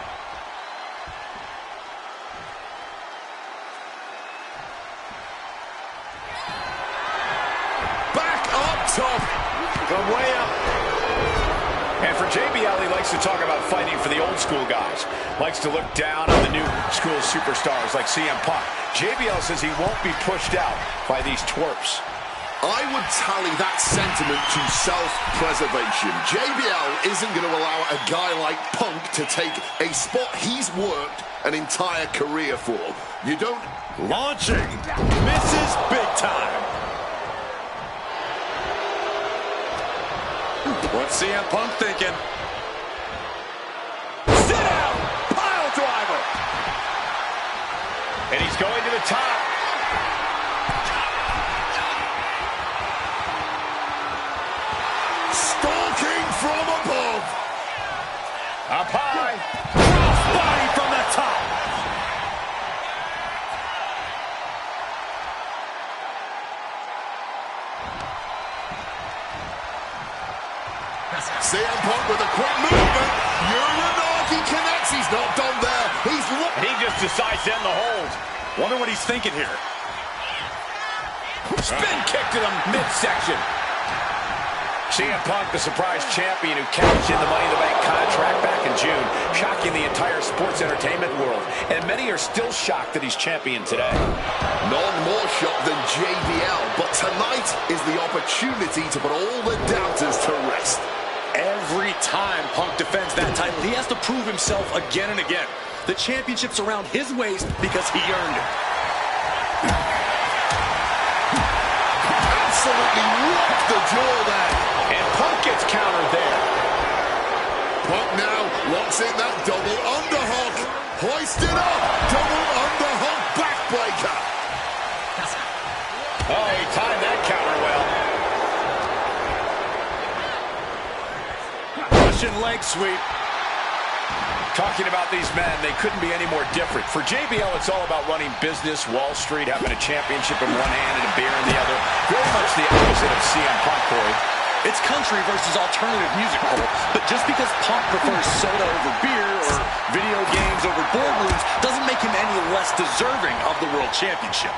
B: top.
C: From way up. And for JBL, he likes to talk about fighting for the old school guys. Likes to look down on the new school superstars like CM Punk. JBL says he won't be pushed out by these twerps.
B: I would tally that sentiment to self-preservation. JBL isn't going to allow a guy like Punk to take a spot he's worked an entire career for. You don't...
D: Launching. Misses big time. What's CM Punk thinking? Sit down! Pile driver!
C: And he's going to the top.
B: Stalking from above.
C: Up high.
D: Body from the top.
B: CM Punk with a quick movement. Uranagi connects. He's not done there.
C: And he just decides to end the hold.
D: Wonder what he's thinking here.
C: Spin kick to the midsection. CM Punk, the surprise champion who cashed in the Money in the Bank contract back in June, shocking the entire sports entertainment world. And many are still shocked that he's champion today.
B: None more shocked than JBL, but tonight is the opportunity to put all the doubters to rest.
D: Every time Punk defends that title, he has to prove himself again and again. The championship's around his waist because he earned it.
B: Absolutely rocked the jaw there.
C: And Punk gets countered there.
B: Punk now locks in that double underhook. Hoisted up. Double underhook backbreaker.
C: Oh, he timed that counter well.
D: Russian leg sweep.
C: Talking about these men, they couldn't be any more different. For JBL, it's all about running business, Wall Street, having a championship in one hand and a beer in the other. Very much the opposite of CM Punk, Corey.
D: It's country versus alternative music, Cole. But just because Punk prefers soda over beer or video games over boardrooms doesn't make him any less deserving of the World Championship.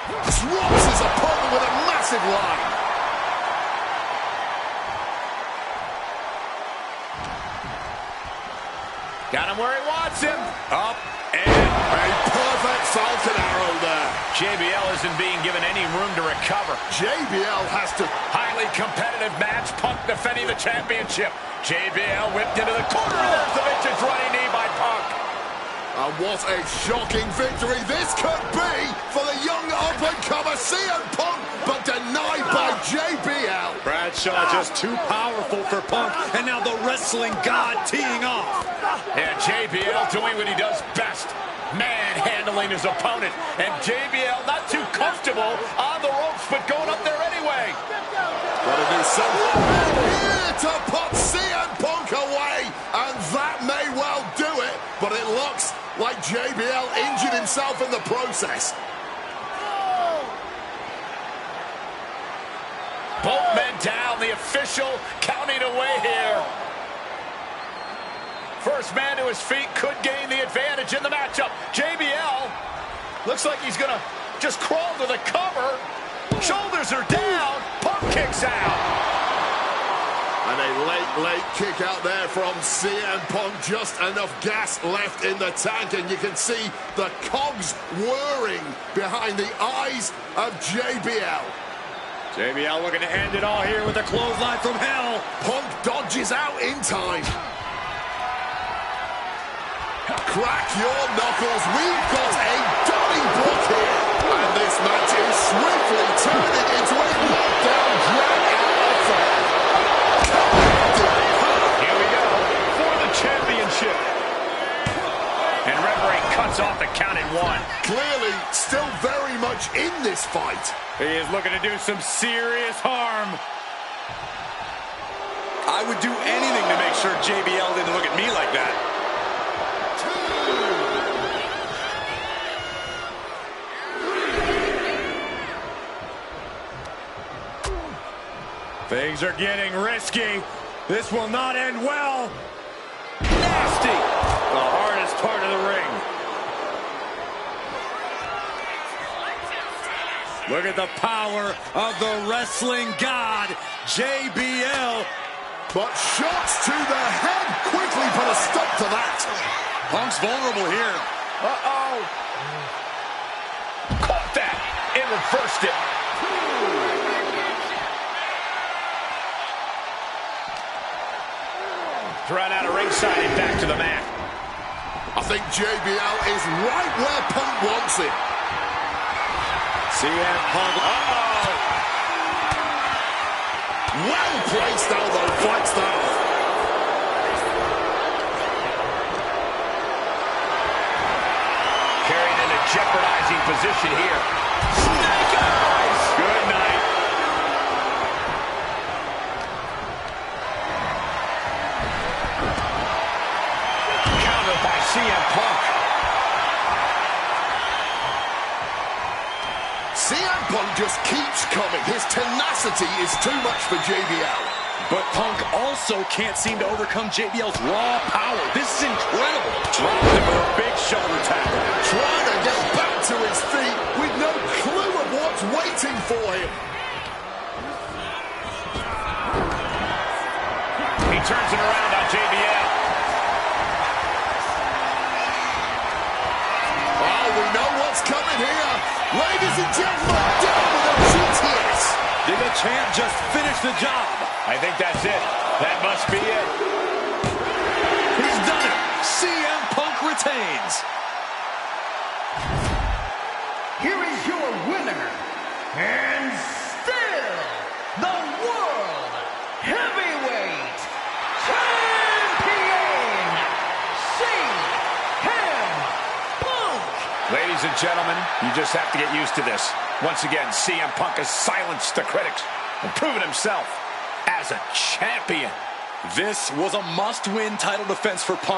B: Drops his opponent with a massive line.
C: Got him where he wants him.
D: Up and
B: A perfect Falcon Arrow there.
C: JBL isn't being given any room to recover.
B: JBL has to...
C: Highly competitive match. Punk defending the championship. JBL whipped into the corner. There's the vintage running knee by Punk.
B: And what a shocking victory this could be for the young up-and-comer CM Punk, but denied by JBL.
D: Bradshaw just too powerful for Punk, and now the wrestling god teeing off.
C: And JBL doing what he does best, manhandling his opponent. And JBL not too comfortable on the ropes, but going up there anyway.
B: Gotta do something here to put CM Punk away, and that may well do it, but it looks like JBL injured himself in the process.
C: Both men down, the official counting away here. First man to his feet could gain the advantage in the matchup. JBL looks like he's gonna just crawl to the cover. Shoulders are down. Punk kicks out.
B: And a late kick out there from CM Punk. Just enough gas left in the tank, and you can see the cogs whirring behind the eyes of JBL.
D: JBL looking to end it all here with a clothesline from hell.
B: Punk dodges out in time. Crack your knuckles. We've got a Donnybrook here. And this match is swiftly turning into a knockdown drag-out affair.
C: Here we go for the championship. And referee cuts off the count at 1.
B: Clearly still very much in this fight.
D: He is looking to do some serious harm. I would do anything to make sure JBL didn't look at me like that. Things are getting risky. This will not end well. Nasty. The hardest part of the ring. Look at the power of the wrestling god, JBL.
B: But shots to the head quickly put a stop to that.
D: Punk's vulnerable here.
C: Uh-oh. Caught that and reversed it. Thrown out of ringside and back to the mat.
B: I think JBL is right where Punk wants him.
D: CM Punk.
B: Uh-oh. Well placed elbow, Flagstaff.
C: Carried in a jeopardizing position here. Snake eyes! Good night. Counter by CM Punk.
B: CM Punk just keeps coming. His tenacity is too much for JBL.
D: But Punk also can't seem to overcome JBL's raw power. This is incredible. Dropped him for a big shoulder tackle.
B: Trying to get back to his feet with no clue of what's waiting for him.
C: He turns it around on JBL.
B: Oh, we know what's coming here. Ladies and gentlemen, down with a GTS.
D: Did the champ just finish the job?
C: I think that's it. That must be it.
D: He's done it. CM Punk retains.
E: Here is your winner, and still the World Heavyweight Champion, CM Punk.
C: Ladies and gentlemen, you just have to get used to this. Once again, CM Punk has silenced the critics and proven himself as a champion.
D: This was a must-win title defense for Punk.